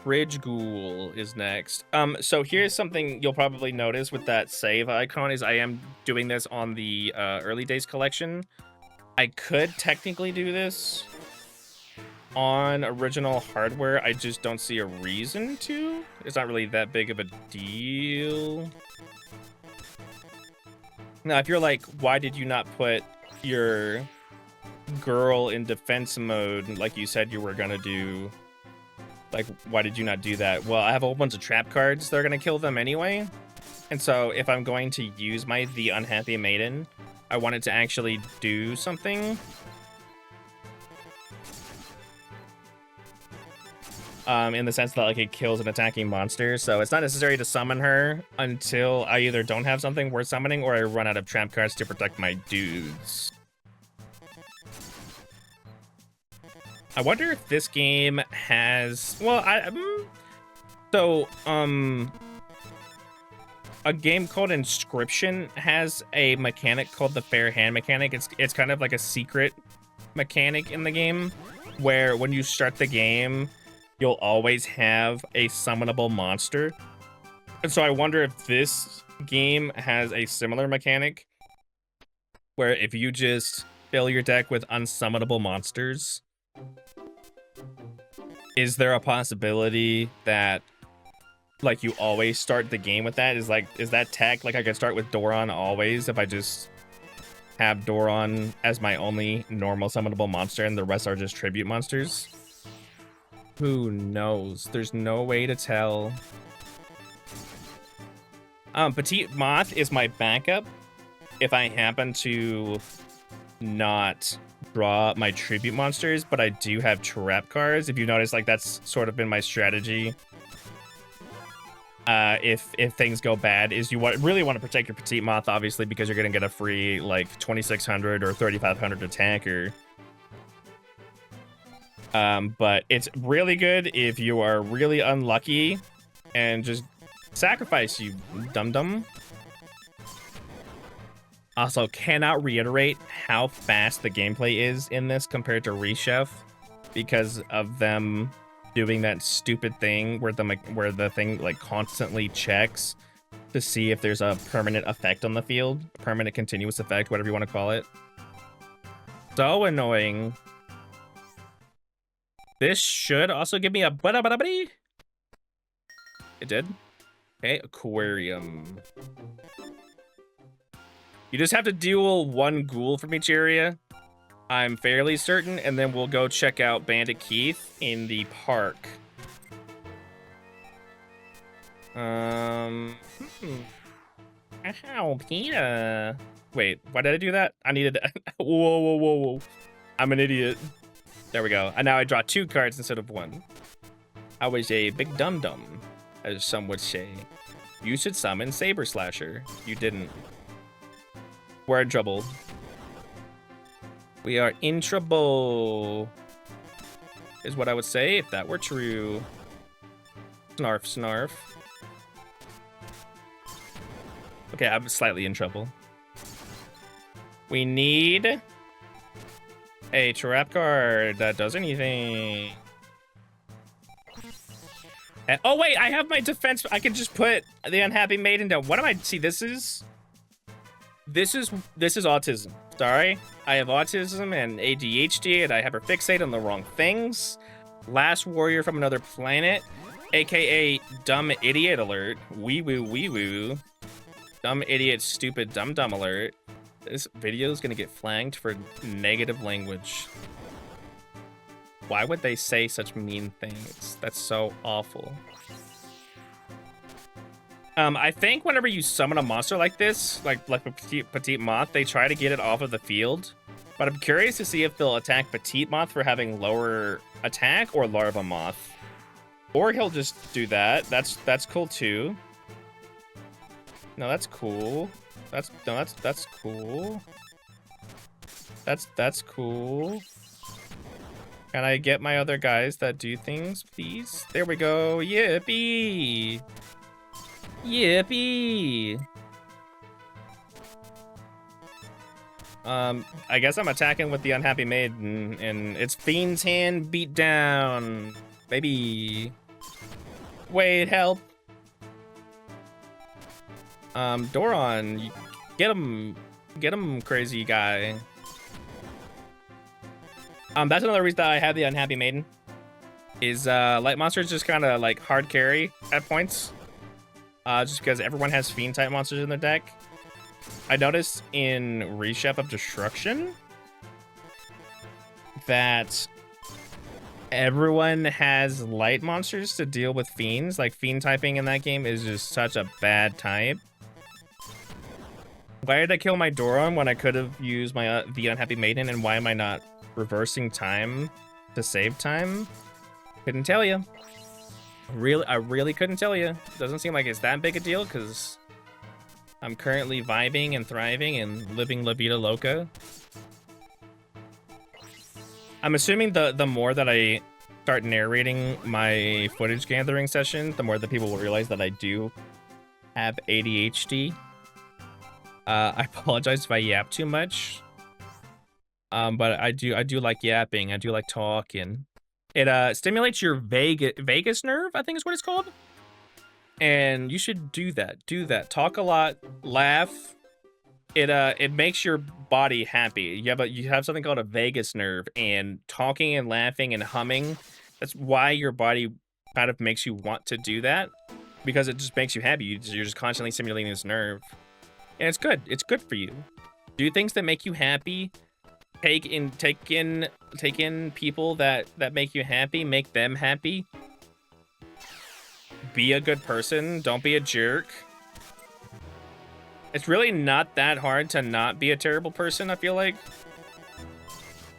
B: Bridge Ghoul is next. So here's something you'll probably notice with that save icon is I am doing this on the early days collection. I could technically do this on original hardware. I just don't see a reason to. It's not really that big of a deal. Now, if you're like, why did you not put your girl in defense mode like you said you were gonna do? Like, why did you not do that? Well, I have a whole bunch of trap cards that are gonna kill them anyway. And so if I'm going to use my The Unhappy Maiden, I want it to actually do something. In the sense that like it kills an attacking monster. So it's not necessary to summon her until I either don't have something worth summoning or I run out of trap cards to protect my dudes. I wonder if this game has, well, a game called Inscription has a mechanic called the Fair Hand mechanic. It's kind of like a secret mechanic in the game where when you start the game, you'll always have a summonable monster. And so I wonder if this game has a similar mechanic where if you just fill your deck with unsummonable monsters, is there a possibility that like you always start the game with that? Is that tech? Like I could start with Doron always if I just have Doron as my only normal summonable monster and the rest are just tribute monsters? Who knows? There's no way to tell. Petite Moth is my backup if I happen to not draw my tribute monsters, but I do have trap cards. If you notice, like that's sort of been my strategy. If things go bad, is you really want to protect your Petite Moth, obviously, because you're gonna get a free like 2600 or 3500 attacker. But it's really good if you are really unlucky and just sacrifice, you dum-dum. Also, cannot reiterate how fast the gameplay is in this compared to Rechef because of them doing that stupid thing where the thing like constantly checks to see if there's a permanent effect on the field, permanent continuous effect, whatever you want to call it. So annoying. This should also give me a ba-da-ba-da-ba-dee. It did. Okay, aquarium. You just have to duel one ghoul from each area, I'm fairly certain, and then we'll go check out Bandit Keith in the park. Ow, Peter. Wait, why did I do that? I needed to... Whoa. I'm an idiot. There we go. And now I draw 2 cards instead of 1. I was a big dum-dum, as some would say. You should summon Saber Slasher. You didn't. We're in trouble. We are in trouble, is what I would say if that were true. Snarf, snarf. Okay, I'm slightly in trouble. We need a trap card that does anything. And, oh wait, I have my defense. I can just put the Unhappy Maiden down. What am I? See, this is autism. Sorry, I have autism and ADHD, and I have her fixate on the wrong things. Last warrior from another planet, aka dumb idiot alert. Wee woo. Dumb idiot, stupid dumb alert. This video is gonna get flagged for negative language. Why would they say such mean things? That's so awful. I think whenever you summon a monster like this, like a Petite Moth, they try to get it off of the field. But I'm curious to see if they'll attack Petite Moth for having lower attack or Larva Moth. Or he'll just do that. That's cool too. No, that's cool. That's cool. That's cool. Can I get my other guys that do things, please? There we go. Yippee! Yippee! I guess I'm attacking with the Unhappy Maiden, and it's Fiend's Hand beat down. Baby. Wait, help. Doron, get him. Get him, crazy guy. That's another reason that I have the Unhappy Maiden. Is light monsters just kind of like hard carry at points. Just because everyone has Fiend type monsters in their deck. I noticed in Reshap of Destruction that everyone has light monsters to deal with fiends. Like, fiend typing in that game is just such a bad type. Why did I kill my Doron when I could have used my the Unhappy Maiden, and why am I not reversing time to save time? Couldn't tell you. I really couldn't tell you. Doesn't seem like it's that big a deal because I'm currently vibing and thriving and living La Vida Loca. I'm assuming the more that I start narrating my footage gathering session, the more that people will realize that I do have ADHD. I apologize if I yap too much. But I do like yapping. I do like talking. It stimulates your vagus nerve, I think is what it's called. And you should do that. Do that. Talk a lot, laugh. It makes your body happy. You have something called a vagus nerve, and talking and laughing and humming, that's why your body kind of makes you want to do that, because it just makes you happy. You're just constantly stimulating this nerve. And it's good. It's good for you. Do things that make you happy. Take in people that make you happy. Make them happy. Be a good person. Don't be a jerk. It's really not that hard to not be a terrible person, I feel like.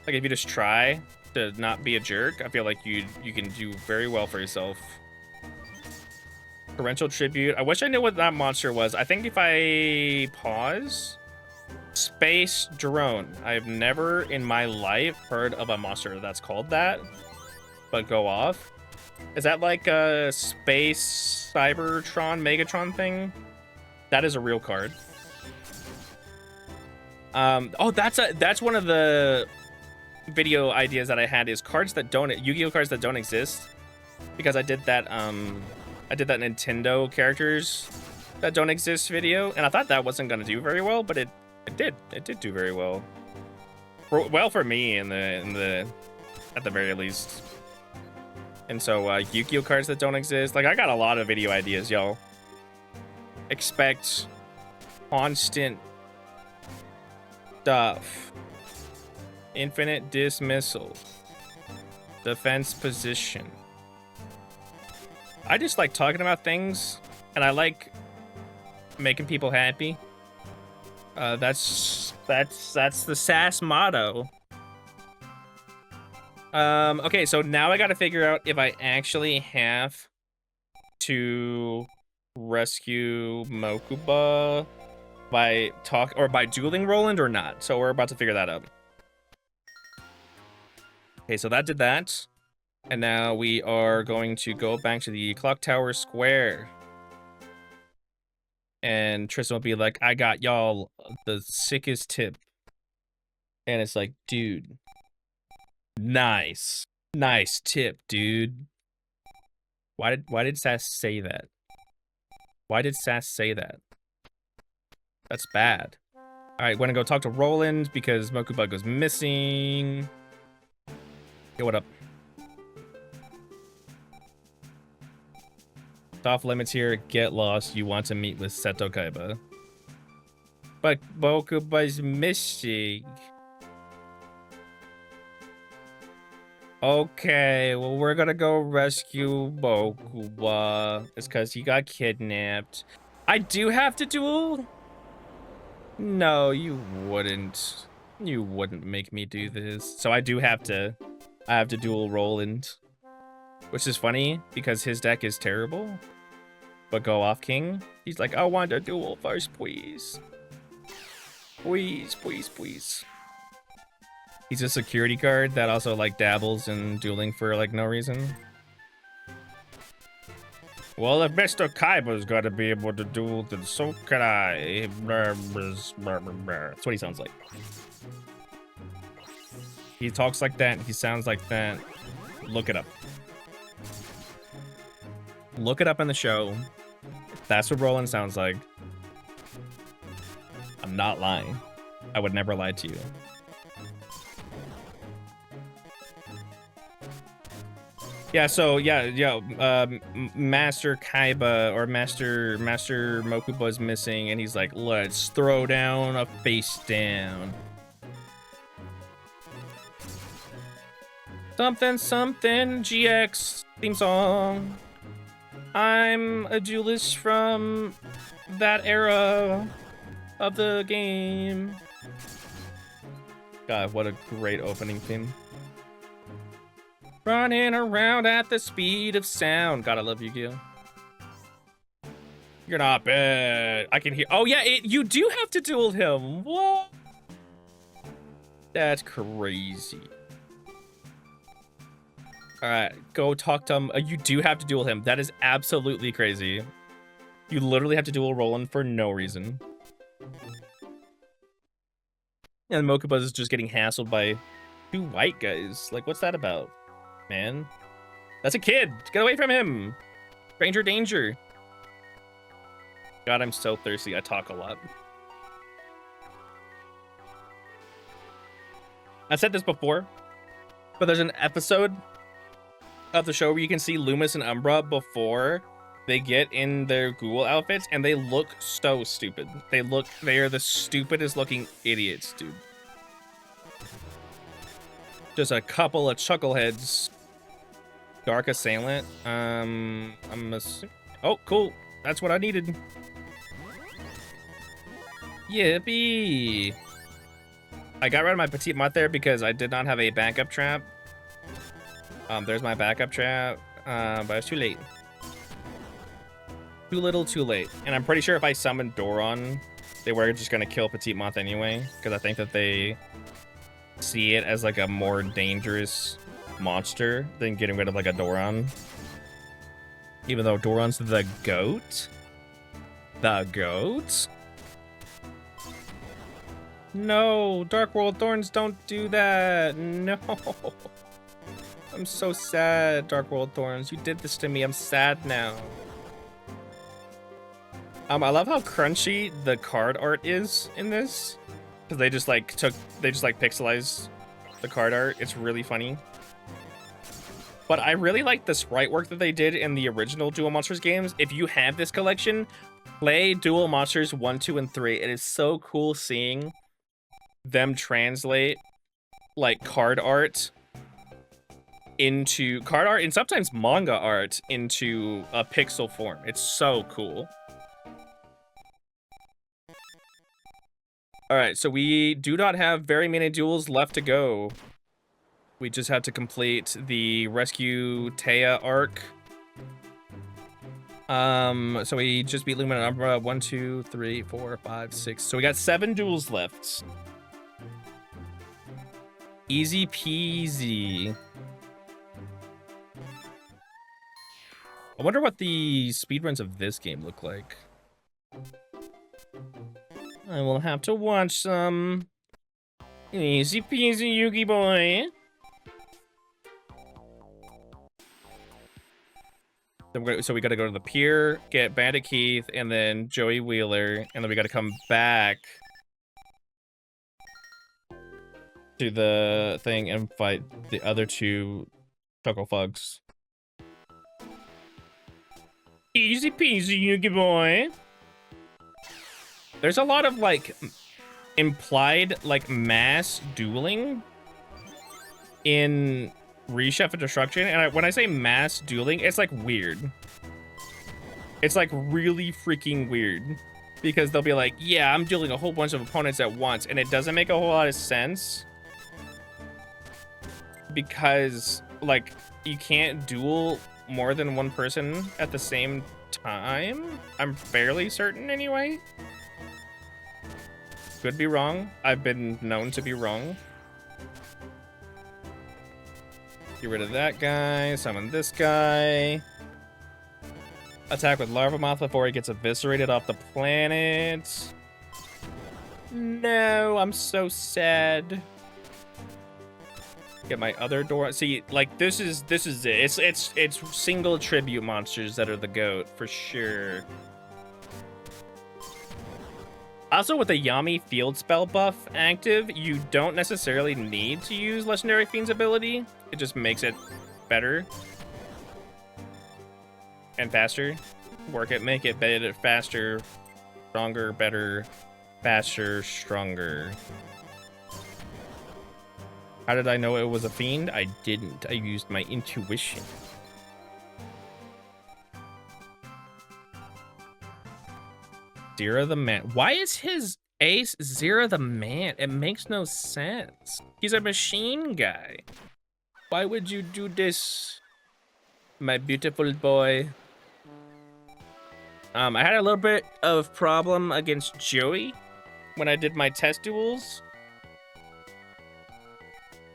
B: Like, if you just try to not be a jerk, I feel like you can do very well for yourself. Torrential Tribute. I wish I knew what that monster was. I think if I pause... Space Drone. I've never in my life heard of a monster that's called that. But go off. Is that like a Space Cybertron Megatron thing? That is a real card. Oh, that's one of the video ideas that I had, is cards that don't... Yu-Gi-Oh cards that don't exist. Because I did that Nintendo characters that don't exist video, and I thought that wasn't gonna do very well, but it did do very well. Well for me at the very least. And so Yu-Gi-Oh cards that don't exist. Like, I got a lot of video ideas, y'all. Expect constant stuff. Infinite dismissal. Defense position. I just like talking about things, and I like making people happy. That's the Sass motto. Okay, so now I gotta figure out if I actually have to rescue Mokuba by dueling Roland or not. So we're about to figure that out. Okay, so that did that. And now we are going to go back to the Clock Tower Square. And Tristan will be like, I got y'all the sickest tip. And it's like, dude, nice. Nice tip, dude. Why did Sass say that? Why did Sass say that? That's bad. Alright, we're gonna go talk to Roland because Mokuba goes missing. Hey, what up? Off limits here. Get lost. You want to meet with Seto Kaiba. But Mokuba's missing. Okay, well, we're gonna go rescue Mokuba. It's because he got kidnapped. I do have to duel? No, you wouldn't. You wouldn't make me do this. So I have to duel Roland. Which is funny because his deck is terrible. But go off king. He's like, I want a duel first, please. Please, please, please. He's a security guard that also like dabbles in dueling for like no reason. Well, if Mr. Kaiba's got to be able to duel, then so can I. That's what he sounds like. He talks like that. He sounds like that. Look it up. Look it up in the show. That's what Roland sounds like. I'm not lying. I would never lie to you. Yeah, so Master Kaiba or Master Mokuba is missing, and he's like, let's throw down a face down. Something something GX theme song. I'm a duelist from that era of the game. God, what a great opening theme. Running around at the speed of sound. God, I love Yu-Gi-Oh. You're not bad. I can hear. Oh yeah, you do have to duel him. What? That's crazy. All right, go talk to him. You do have to duel him. That is absolutely crazy. You literally have to duel Roland for no reason. And Mokuba is just getting hassled by 2 white guys. Like, what's that about, man? That's a kid. Get away from him. Stranger danger. God, I'm so thirsty. I talk a lot. I said this before, but there's an episode of the show where you can see Loomis and Umbra before they get in their ghoul outfits, and they look so stupid. They are the stupidest looking idiots, dude. Just a couple of chuckleheads. Dark Assailant. I'm assuming. Oh, cool. That's what I needed. Yippee. I got rid of my Petite Mutt there because I did not have a backup trap. There's my backup trap, but it's too late. Too little, too late. And I'm pretty sure if I summoned Doron, they were just gonna kill Petite Mutt anyway, because I think that they see it as like a more dangerous monster than getting rid of like a Doron. Even though Doron's the GOAT. The GOAT? No, Dark World Thorns, don't do that. No. I'm so sad, Dark World Thorns. You did this to me. I'm sad now. I love how crunchy the card art is in this. Because they just like pixelized the card art. It's really funny. But I really like the sprite work that they did in the original Duel Monsters games. If you have this collection, play Duel Monsters 1, 2, and 3. It is so cool seeing them translate like card art into card art and sometimes manga art into a pixel form. It's so cool. All right, so we do not have very many duels left to go. We just have to complete the Rescue Taya arc. So we just beat Lumen and Umbra. 1, 2, 3, 4, 5, 6. So we got 7 duels left. Easy peasy. I wonder what the speedruns of this game look like. I will have to watch some. Easy peasy, Yugi boy. So we gotta go to the pier, get Bandit Keith, and then Joey Wheeler, and then we gotta come back to the thing and fight the other 2 Chuckle Fugs. Easy peasy, Yugi boy. There's a lot of like implied like mass dueling in Rechef and Destruction, and when I say mass dueling, it's like weird. It's like really freaking weird because they'll be like, yeah, I'm dueling a whole bunch of opponents at once, and it doesn't make a whole lot of sense because like you can't duel more than one person at the same time. I'm fairly certain anyway. Could be wrong. I've been known to be wrong. Get rid of that guy. Summon this guy. Attack with Larva Moth before he gets eviscerated off the planet. No, I'm so sad. Get my other door. See, like this is it. It's single tribute monsters that are the GOAT for sure. Also, with the Yami field spell buff active, you don't necessarily need to use Legendary Fiend's ability. It just makes it better and faster. Work it, make it better, faster, stronger, better, faster, stronger. How did I know it was a fiend? I didn't. I used my intuition. Zero the Man. Why is his ace Zero the Man? It makes no sense. He's a machine guy. Why would you do this, my beautiful boy? I had a little bit of problem against Joey when I did my test duels.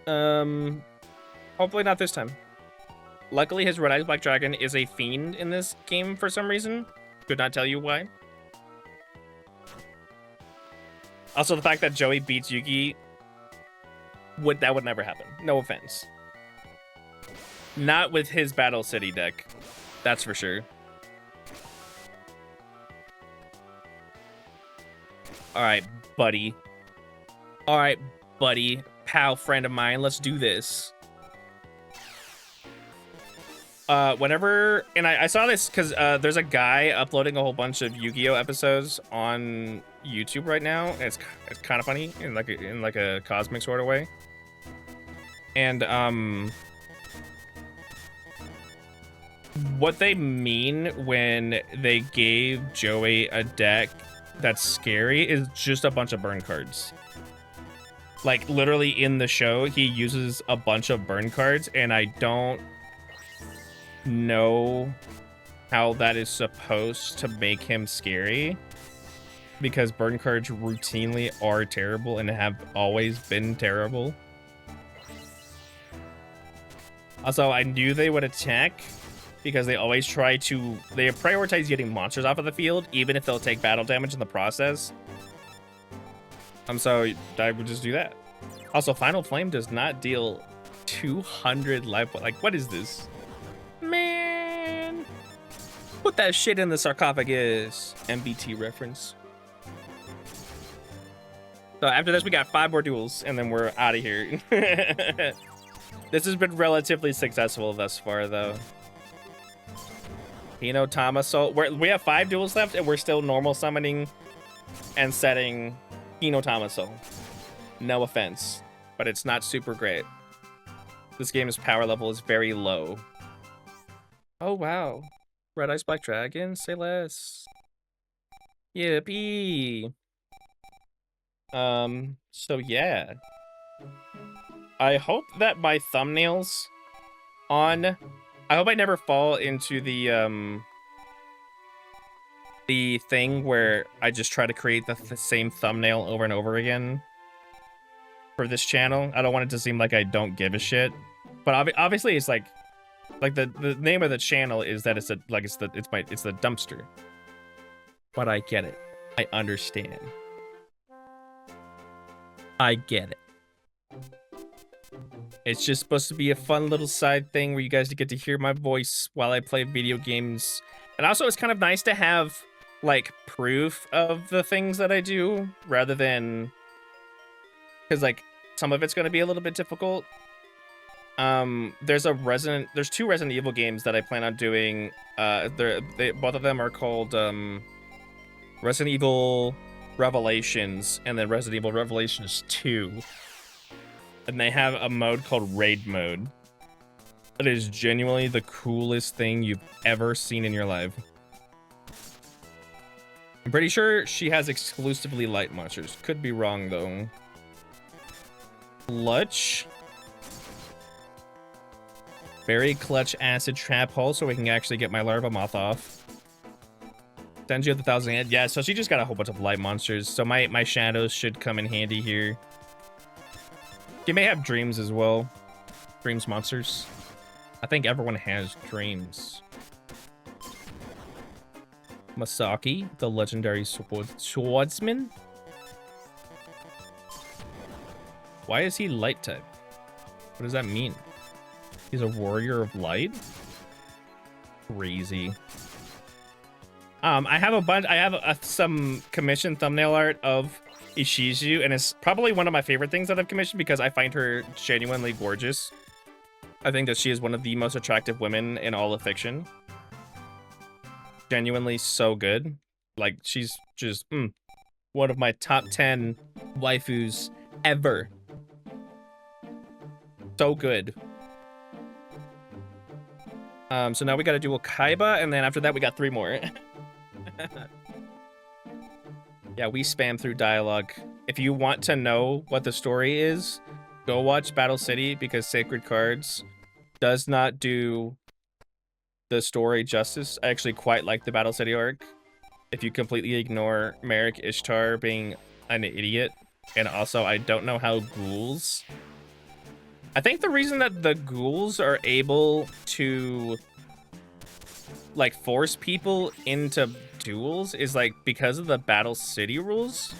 B: Hopefully not this time. Luckily, his Red Eyes Black Dragon is a fiend in this game for some reason. Could not tell you why. Also, the fact that Joey beats Yugi, that would never happen. No offense. Not with his Battle City deck. That's for sure. Alright, buddy. Alright, buddy. Pal, friend of mine. Let's do this. Whenever... And I saw this because there's a guy uploading a whole bunch of Yu-Gi-Oh! Episodes on YouTube right now. And it's kind of funny in like a cosmic sort of way. And what they mean when they gave Joey a deck that's scary is just a bunch of burn cards. Like literally in the show, he uses a bunch of burn cards, and I don't know how that is supposed to make him scary, because burn cards routinely are terrible and have always been terrible. Also, I knew they would attack because they always try to... They prioritize getting monsters off of the field, even if they'll take battle damage in the process. So I would just do that. Also, Final Flame does not deal 200 life... Like, what is this? Man! Put that shit in the sarcophagus. MBT reference. So after this, we got 5 more duels, and then we're out of here. This has been relatively successful thus far, though. Hino Tamaso. We have 5 duels left, and we're still normal summoning and setting Hino Tamaso. No offense, but it's not super great. This game's power level is very low. Oh, wow. Red Eyes Black Dragon? Say less. Yippee. So yeah. I hope that my thumbnails I hope I never fall into the thing where I just try to create the same thumbnail over and over again for this channel. I don't want it to seem like I don't give a shit. But obviously it's like the name of the channel is that it's the dumpster. But I get it. I understand. I get it. It's just supposed to be a fun little side thing where you guys get to hear my voice while I play video games. And also it's kind of nice to have like proof of the things that I do rather than, because like some of it's going to be a little bit difficult. There's 2 Resident Evil games that I plan on doing. Both of them are called Resident Evil Revelations and then Resident Evil Revelations 2. And they have a mode called Raid Mode. It is genuinely the coolest thing you've ever seen in your life. I'm pretty sure she has exclusively light monsters. Could be wrong, though. Clutch. Very clutch acid trap hole so we can actually get my larva moth off. Denji with the 1,000 head. Yeah, so she just got a whole bunch of light monsters. So my shadows should come in handy here. You may have dreams as well. Dreams monsters. I think everyone has dreams. Masaki, the legendary swordsman. Why is he light type? What does that mean? He's a warrior of light? Crazy. I have a bunch. I have some commissioned thumbnail art of Ishizu, and it's probably one of my favorite things that I've commissioned because I find her genuinely gorgeous. I think that she is one of the most attractive women in all of fiction. Genuinely so good. Like, she's just one of my top 10 waifus ever. So good. So now we gotta do a Kaiba, and then after that we got 3 more. Yeah, we spam through dialogue. If you want to know what the story is, go watch Battle City, because Sacred Cards does not do the story justice. I actually quite like the Battle City arc. If you completely ignore Merrick Ishtar being an idiot, and also I don't know how ghouls... I think the reason that the ghouls are able to like force people into duels is like because of the Battle City rules,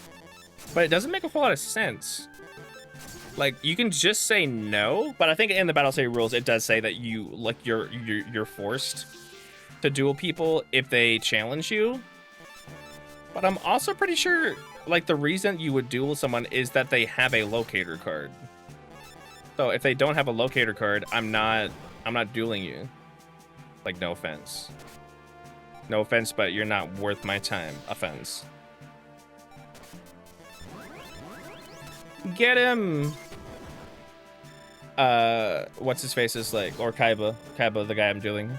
B: but it doesn't make a whole lot of sense. Like, you can just say no, but I think in the Battle City rules it does say that you like you're forced to duel people if they challenge you. But I'm also pretty sure like the reason you would duel someone is that they have a locator card. So if they don't have a locator card, I'm not dueling you. Like, no offense. No offense, but you're not worth my time. Offense. Get him! What's his face is like, or Kaiba. Kaiba, the guy I'm dueling.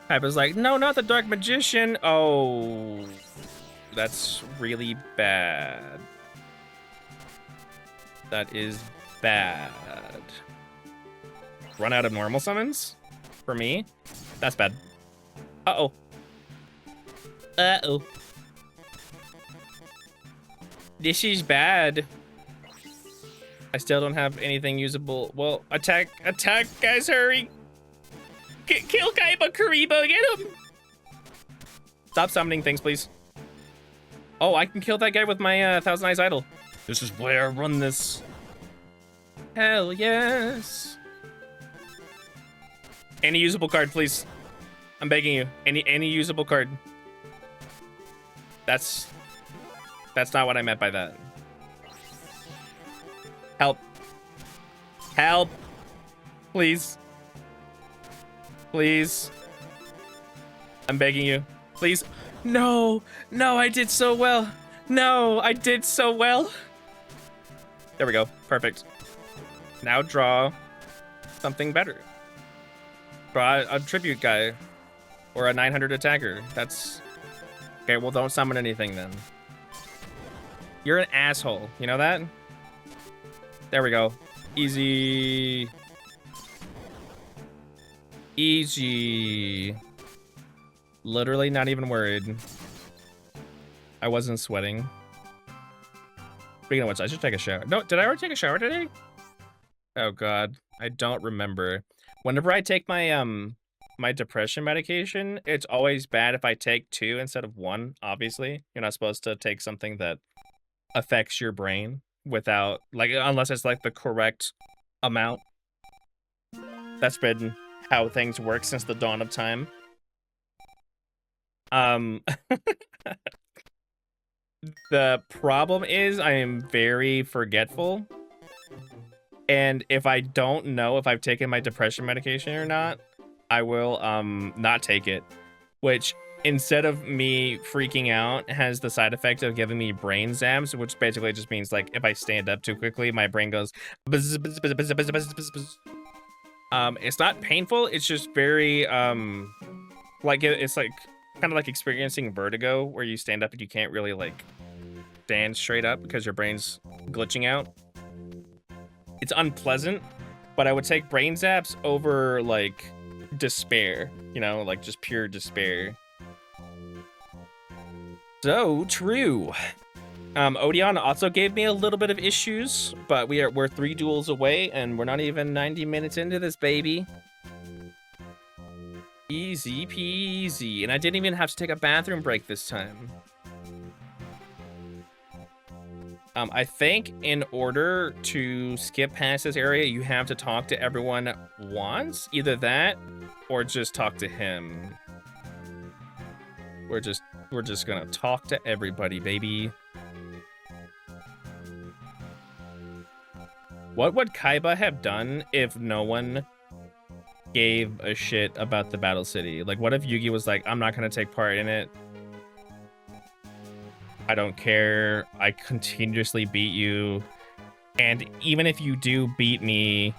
B: Kaiba's like, no, not the Dark Magician. Oh, that's really bad. That is bad. Run out of normal summons? For me? That's bad. Uh-oh. Uh-oh. This is bad. I still don't have anything usable. Well, attack, guys, hurry. Kill Kaiba, Karibo, get him. Stop summoning things, please. Oh, I can kill that guy with my Thousand Eyes Idol. This is where I run this. Hell yes. Any usable card, please. I'm begging you. Any usable card. That's not what I meant by that. Help. Help. Please. Please. I'm begging you. Please. No. No, I did so well. No, I did so well. There we go. Perfect. Now draw something better. Draw a tribute guy. Or a 900 attacker. That's... Okay, well, don't summon anything then. You're an asshole. You know that? There we go. Easy. Easy. Literally not even worried. I wasn't sweating. Speaking of which, I should take a shower. No, did I already take a shower today? Oh god, I don't remember. Whenever I take my my depression medication, it's always bad if I take 2 instead of 1, obviously. You're not supposed to take something that affects your brain without, like, unless it's like the correct amount. That's been how things work since the dawn of time. The problem is I am very forgetful. And if I don't know if I've taken my depression medication or not, I will not take it. Which, instead of me freaking out, has the side effect of giving me brain zaps, which basically just means, like, if I stand up too quickly, my brain goes buzz, buzz, buzz, buzz, buzz, buzz, buzz, buzz. It's not painful, it's just very like it's like kind of like experiencing vertigo, where you stand up and you can't really like stand straight up because your brain's glitching out. It's unpleasant, but I would take brain zaps over like despair, you know, like just pure despair. So true. Odeon also gave me a little bit of issues, but we're 3 duels away, and we're not even 90 minutes into this, baby. Easy peasy, and I didn't even have to take a bathroom break this time. I think in order to skip past this area, you have to talk to everyone once. Either that, or just talk to him. We're just gonna talk to everybody, baby. What would Kaiba have done if no one gave a shit about the Battle City? Like, what if Yugi was like, I'm not gonna take part in it. I don't care. I continuously beat you. And even if you do beat me,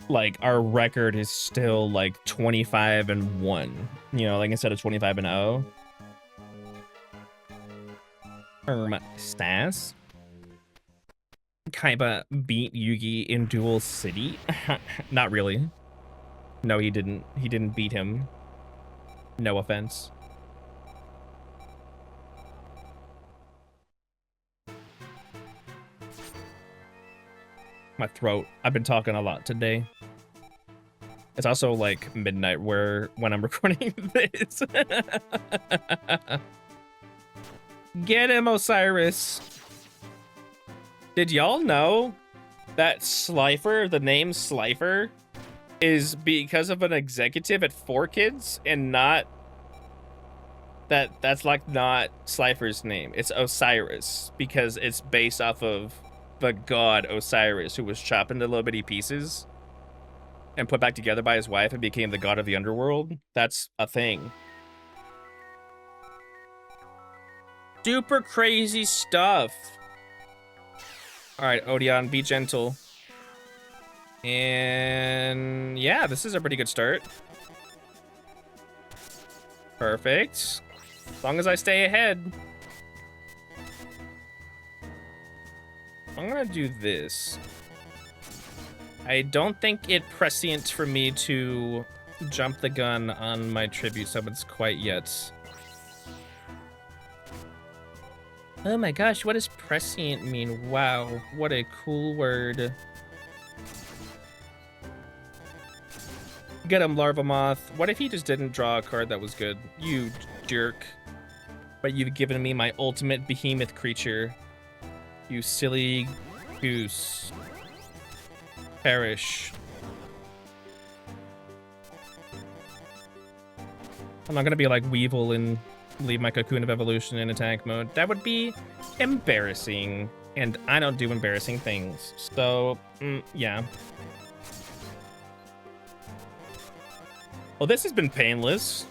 B: like, our record is still like 25-1. You know, like instead of 25-0. Sass? Kaiba beat Yugi in Duel City? Not really. No, he didn't. He didn't beat him. No offense. My throat. I've been talking a lot today. It's also like midnight when I'm recording this. Get him, Osiris. Did y'all know that Slifer, the name Slifer, is because of an executive at 4Kids and not that's like not Slifer's name. It's Osiris because it's based off of the god Osiris, who was chopped into little bitty pieces and put back together by his wife and became the god of the underworld. That's a thing. Super crazy stuff. All right, Odeon, be gentle. And yeah, this is a pretty good start. Perfect. As long as I stay ahead. I'm gonna do this. I don't think it prescient for me to jump the gun on my tribute summons quite yet. Oh my gosh, what does prescient mean? Wow, what a cool word. Get him, Larva Moth. What if he just didn't draw a card that was good? You jerk. But you've given me my ultimate behemoth creature. You silly goose. Perish. I'm not gonna be like Weevil and leave my Cocoon of Evolution in attack mode. That would be embarrassing. And I don't do embarrassing things. So, yeah. Well, this has been painless.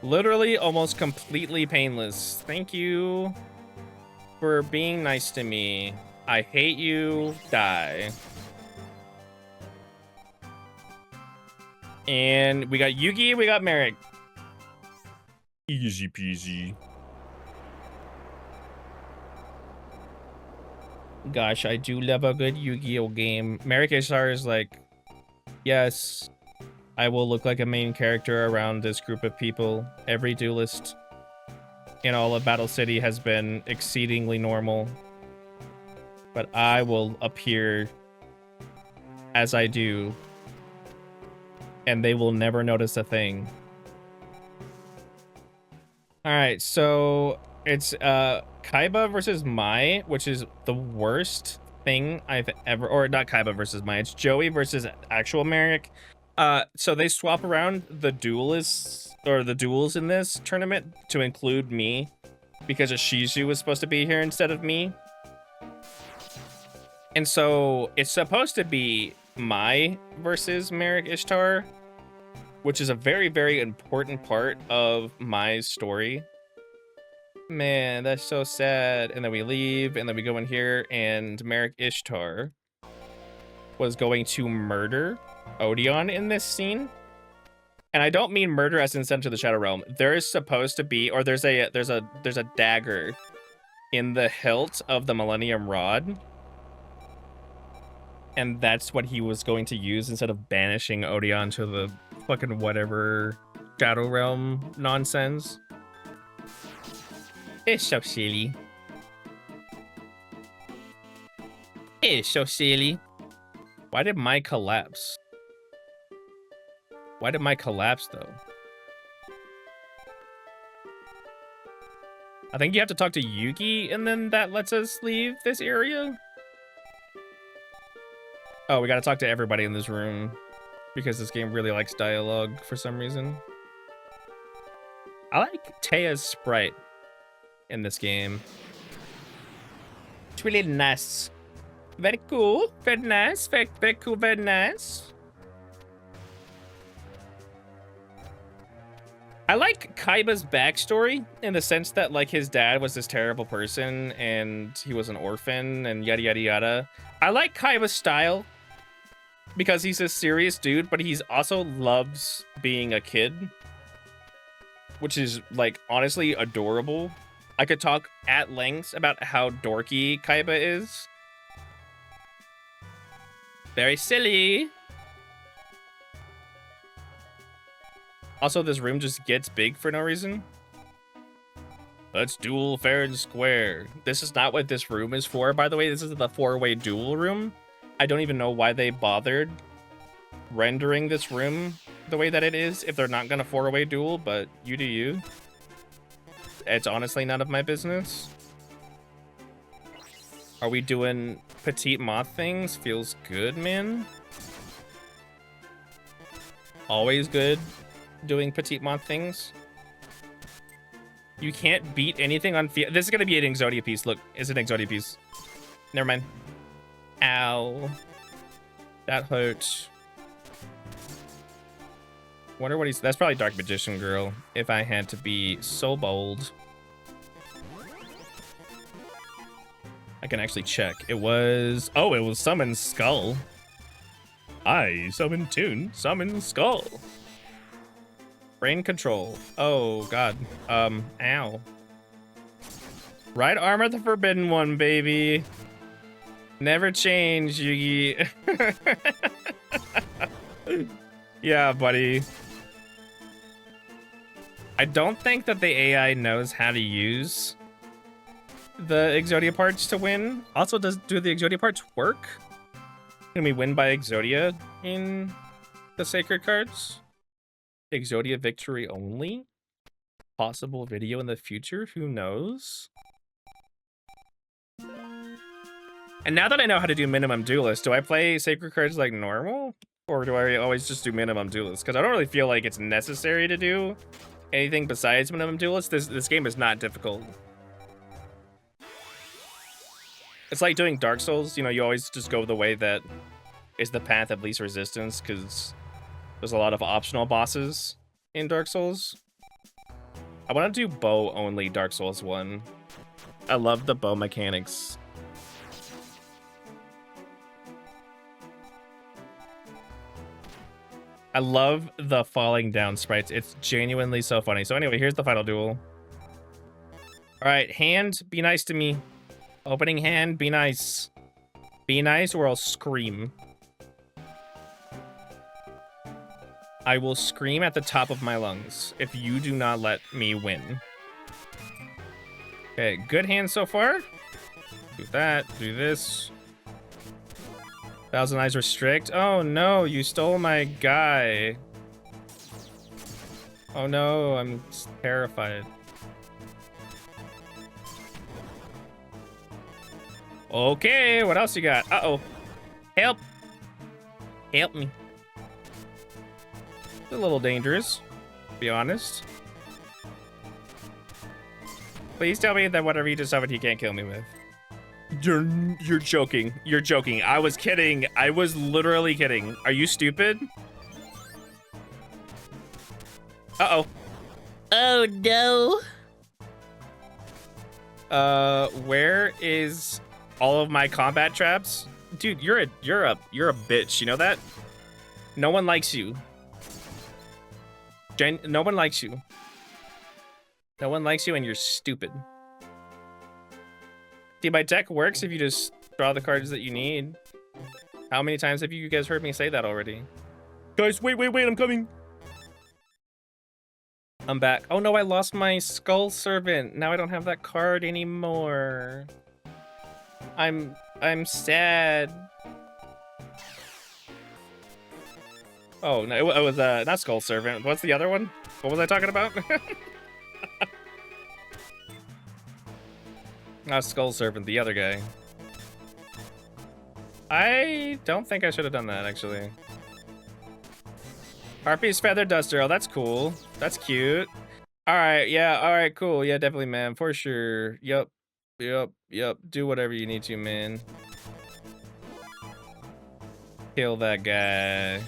B: Literally almost completely painless. Thank you for being nice to me. I hate you. Die. And we got Yugi, we got Merrick. Easy peasy. Gosh, I do love a good Yu-Gi-Oh game. Merrick Ishtar is like, yes, I will look like a main character around this group of people. Every duelist in all of Battle City has been exceedingly normal. But I will appear as I do. And they will never notice a thing. Alright, so it's Kaiba versus Mai, which is the worst thing I've ever... Or not Kaiba versus Mai, it's Joey versus actual Merrick. So they swap around the duelists, or the duels in this tournament to include me, because Shizu was supposed to be here instead of me. And so it's supposed to be Mai versus Merrick Ishtar, which is a very, very important part of Mai's story. Man, that's so sad. And then we leave, and then we go in here, and Merrick Ishtar was going to murder Odeon in this scene. And I don't mean murder as in sent to the Shadow Realm. There is supposed to be, or there's a dagger in the hilt of the Millennium Rod. And that's what he was going to use instead of banishing Odeon to the fucking whatever Shadow Realm nonsense. It's so silly. It's so silly. Why did my collapse? Why did my collapse, though? I think you have to talk to Yuki, and then that lets us leave this area. Oh, we gotta talk to everybody in this room, because this game really likes dialogue for some reason. I like Teya's sprite in this game. It's really nice. Very cool, very nice, very, very cool, very nice. I like Kaiba's backstory in the sense that, like, his dad was this terrible person and he was an orphan and yada yada yada. I like Kaiba's style because he's a serious dude, but he's also loves being a kid, which is, like, honestly adorable. I could talk at length about how dorky Kaiba is. Very silly. Also, this room just gets big for no reason. Let's duel fair and square. This is not what this room is for, by the way. This is the 4-way duel room. I don't even know why they bothered rendering this room the way that it is if they're not gonna 4-way duel, but you do you. It's honestly none of my business. Are we doing petite moth things? Feels good, man. Always good doing petite moth things. You can't beat anything on This is gonna be an Exodia piece. Look, it's an Exodia piece. Never mind. Ow. That hurts. Wonder what he's... That's probably Dark Magician Girl, if I had to be so bold. I can actually check. It was... Oh, it was Summon Skull. I summon Toon, summon Skull. Brain control. Oh, God. Ow. Right arm of the Forbidden One, baby. Never change, Yugi. Yeah, buddy. I don't think that the AI knows how to use the Exodia parts to win. Also, do the Exodia parts work? Can we win by Exodia in the Sacred cards? Exodia victory only? Possible video in the future? Who knows? And now that I know how to do minimum duelist, do I play Sacred cards like normal? Or do I always just do minimum duelist? Because I don't really feel like it's necessary to do anything besides minimum duelist. This game is not difficult. It's like doing Dark Souls. You know, you always just go the way that is the path of least resistance, because there's a lot of optional bosses in Dark Souls. I want to do bow only Dark Souls 1. I love the bow mechanics. I love the falling down sprites. It's genuinely so funny. So anyway, here's the final duel. All right, hand, be nice to me. Opening hand, be nice. Be nice or I'll scream. I will scream at the top of my lungs if you do not let me win. Okay, good hand so far. Do that, do this. Thousand Eyes Restrict. Oh no, you stole my guy. Oh no, I'm terrified. Okay, what else you got? Uh-oh. Help. Help me. It's a little dangerous, to be honest. Please tell me that whatever you just summoned, he can't kill me with. You're joking. You're joking. I was kidding. I was literally kidding. Are you stupid? Uh-oh. Oh no. Where is all of my combat traps? Dude, you're a bitch, you know that? No one likes you. No one likes you. No one likes you and you're stupid. See, my deck works if you just draw the cards that you need. How many times have you guys heard me say that already? Guys, wait, I'm coming. I'm back. Oh no, I lost my Skull Servant. Now I don't have that card anymore. I'm sad. Oh no, it was not Skull Servant. What's the other one? What was I talking about? Not Skull Servant, the other guy. I don't think I should have done that actually. Harpy's Feather Duster. Oh, that's cool. That's cute. All right, yeah, all right, cool. Yeah, definitely, man, for sure. Yep. Do whatever you need to, man. Kill that guy.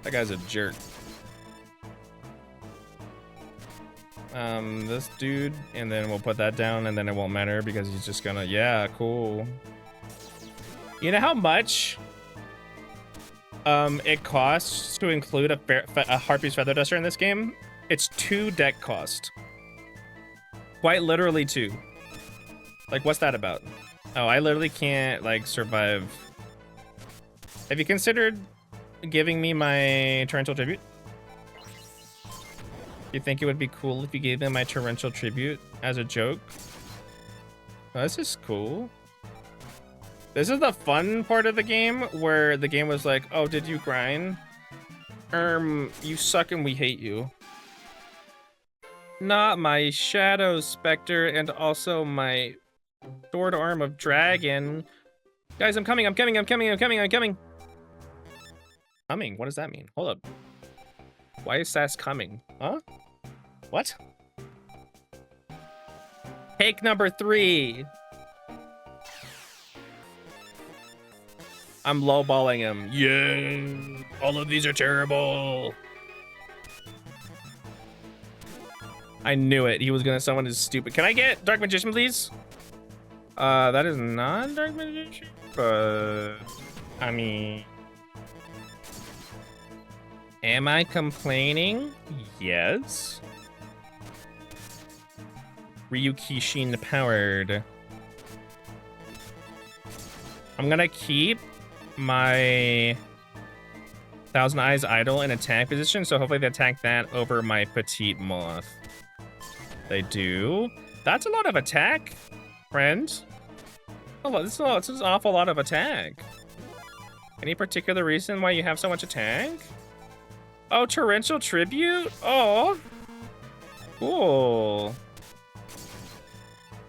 B: That guy's a jerk. This dude, and then we'll put that down, and then it won't matter because he's just gonna, yeah, cool. You know how much it costs to include a Harpy's Feather Duster in this game? It's 2 deck cost. Quite literally 2. Like, what's that about? Oh, I literally can't, like, survive. Have you considered giving me my Torrential Tribute? You think it would be cool if you gave me my Torrential Tribute as a joke? Oh, this is cool. This is the fun part of the game where the game was like, oh, did you grind? You suck and we hate you. Not my Shadow Spectre and also my Sword Arm of Dragon. Guys, I'm coming. Coming? What does that mean? Hold up. Why is Sass coming? Huh? What? Take number 3. I'm lowballing him. Yeah. All of these are terrible. I knew it. He was gonna summon his stupid. Can I get Dark Magician, please? That is not Dark Magician, but I mean, am I complaining? Yes. Ryu Kishin powered. I'm gonna keep my Thousand Eyes idle in attack position, so hopefully they attack that over my Petite Moth. They do. That's a lot of attack, friend. Oh, this is an awful lot of attack. Any particular reason why you have so much attack? Oh, Torrential Tribute? Oh, cool.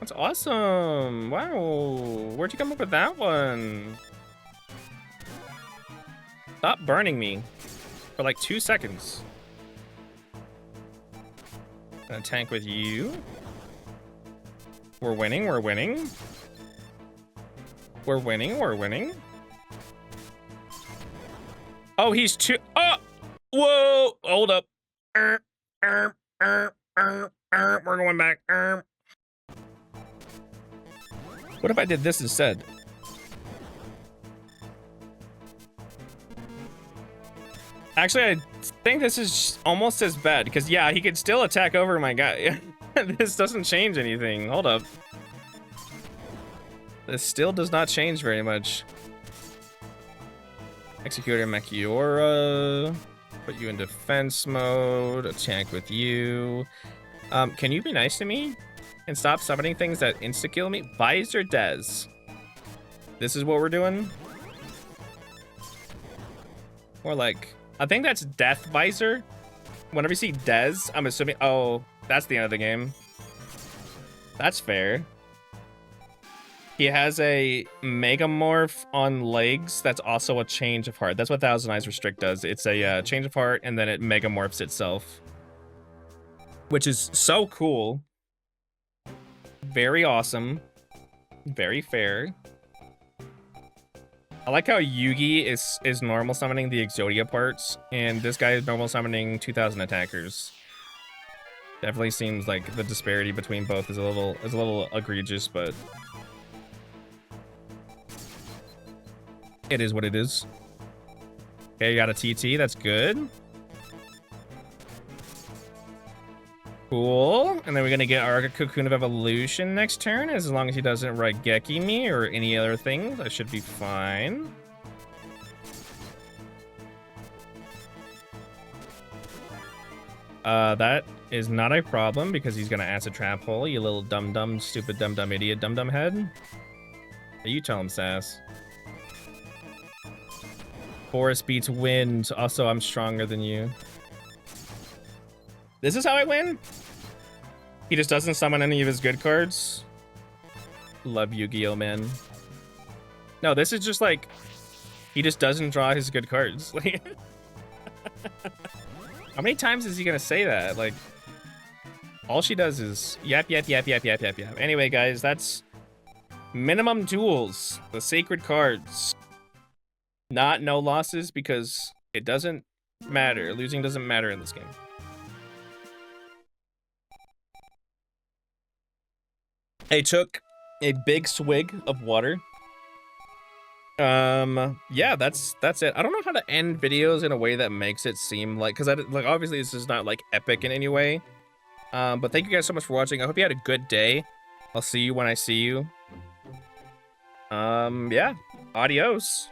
B: That's awesome. Wow. Where'd you come up with that one? Stop burning me for like 2 seconds. Gonna tank with you. We're winning. We're winning. Oh, he's too. Oh, whoa! Hold up. We're going back. What if I did this instead? Actually, I think this is almost as bad because, yeah, he could still attack over my guy. This doesn't change anything. Hold up. This still does not change very much. Executor Machiora. Put you in defense mode. Attack with you. Can you be nice to me? And stop summoning things that insta-kill me? Visor Des. This is what we're doing? Or like, I think that's Death Visor. Whenever you see Des, I'm assuming, oh, that's the end of the game. That's fair. He has a Megamorph on legs. That's also a change of heart. That's what Thousand Eyes Restrict does. It's a change of heart, and then it Megamorphs itself. Which is so cool. Very awesome. Very fair. I like how Yugi is normal summoning the Exodia parts, and this guy is normal summoning 2,000 attackers. Definitely seems like the disparity between both is a little egregious, but it is what it is. Okay, you got a TT. That's good. Cool. And then we're gonna get our Cocoon of Evolution next turn. As long as he doesn't Raigeki me or any other things, I should be fine. That is not a problem because he's gonna acid trap hole, you little dumb, stupid, dumb idiot, dumb head. You tell him, Sass. Forest beats wind. Also, I'm stronger than you. This is how I win? He just doesn't summon any of his good cards? Love Yu-Gi-Oh, man. No, this is just like... He just doesn't draw his good cards. How many times is he gonna say that? Like... All she does is... Yap. Anyway, guys, that's... Minimum duels. The sacred cards. Not no losses because it doesn't matter. Losing doesn't matter in this game. I took a big swig of water. Yeah, that's it. I don't know how to end videos in a way that makes it seem like, because like obviously this is not like epic in any way. But thank you guys so much for watching. I hope you had a good day. I'll see you when I see you. Yeah, adios.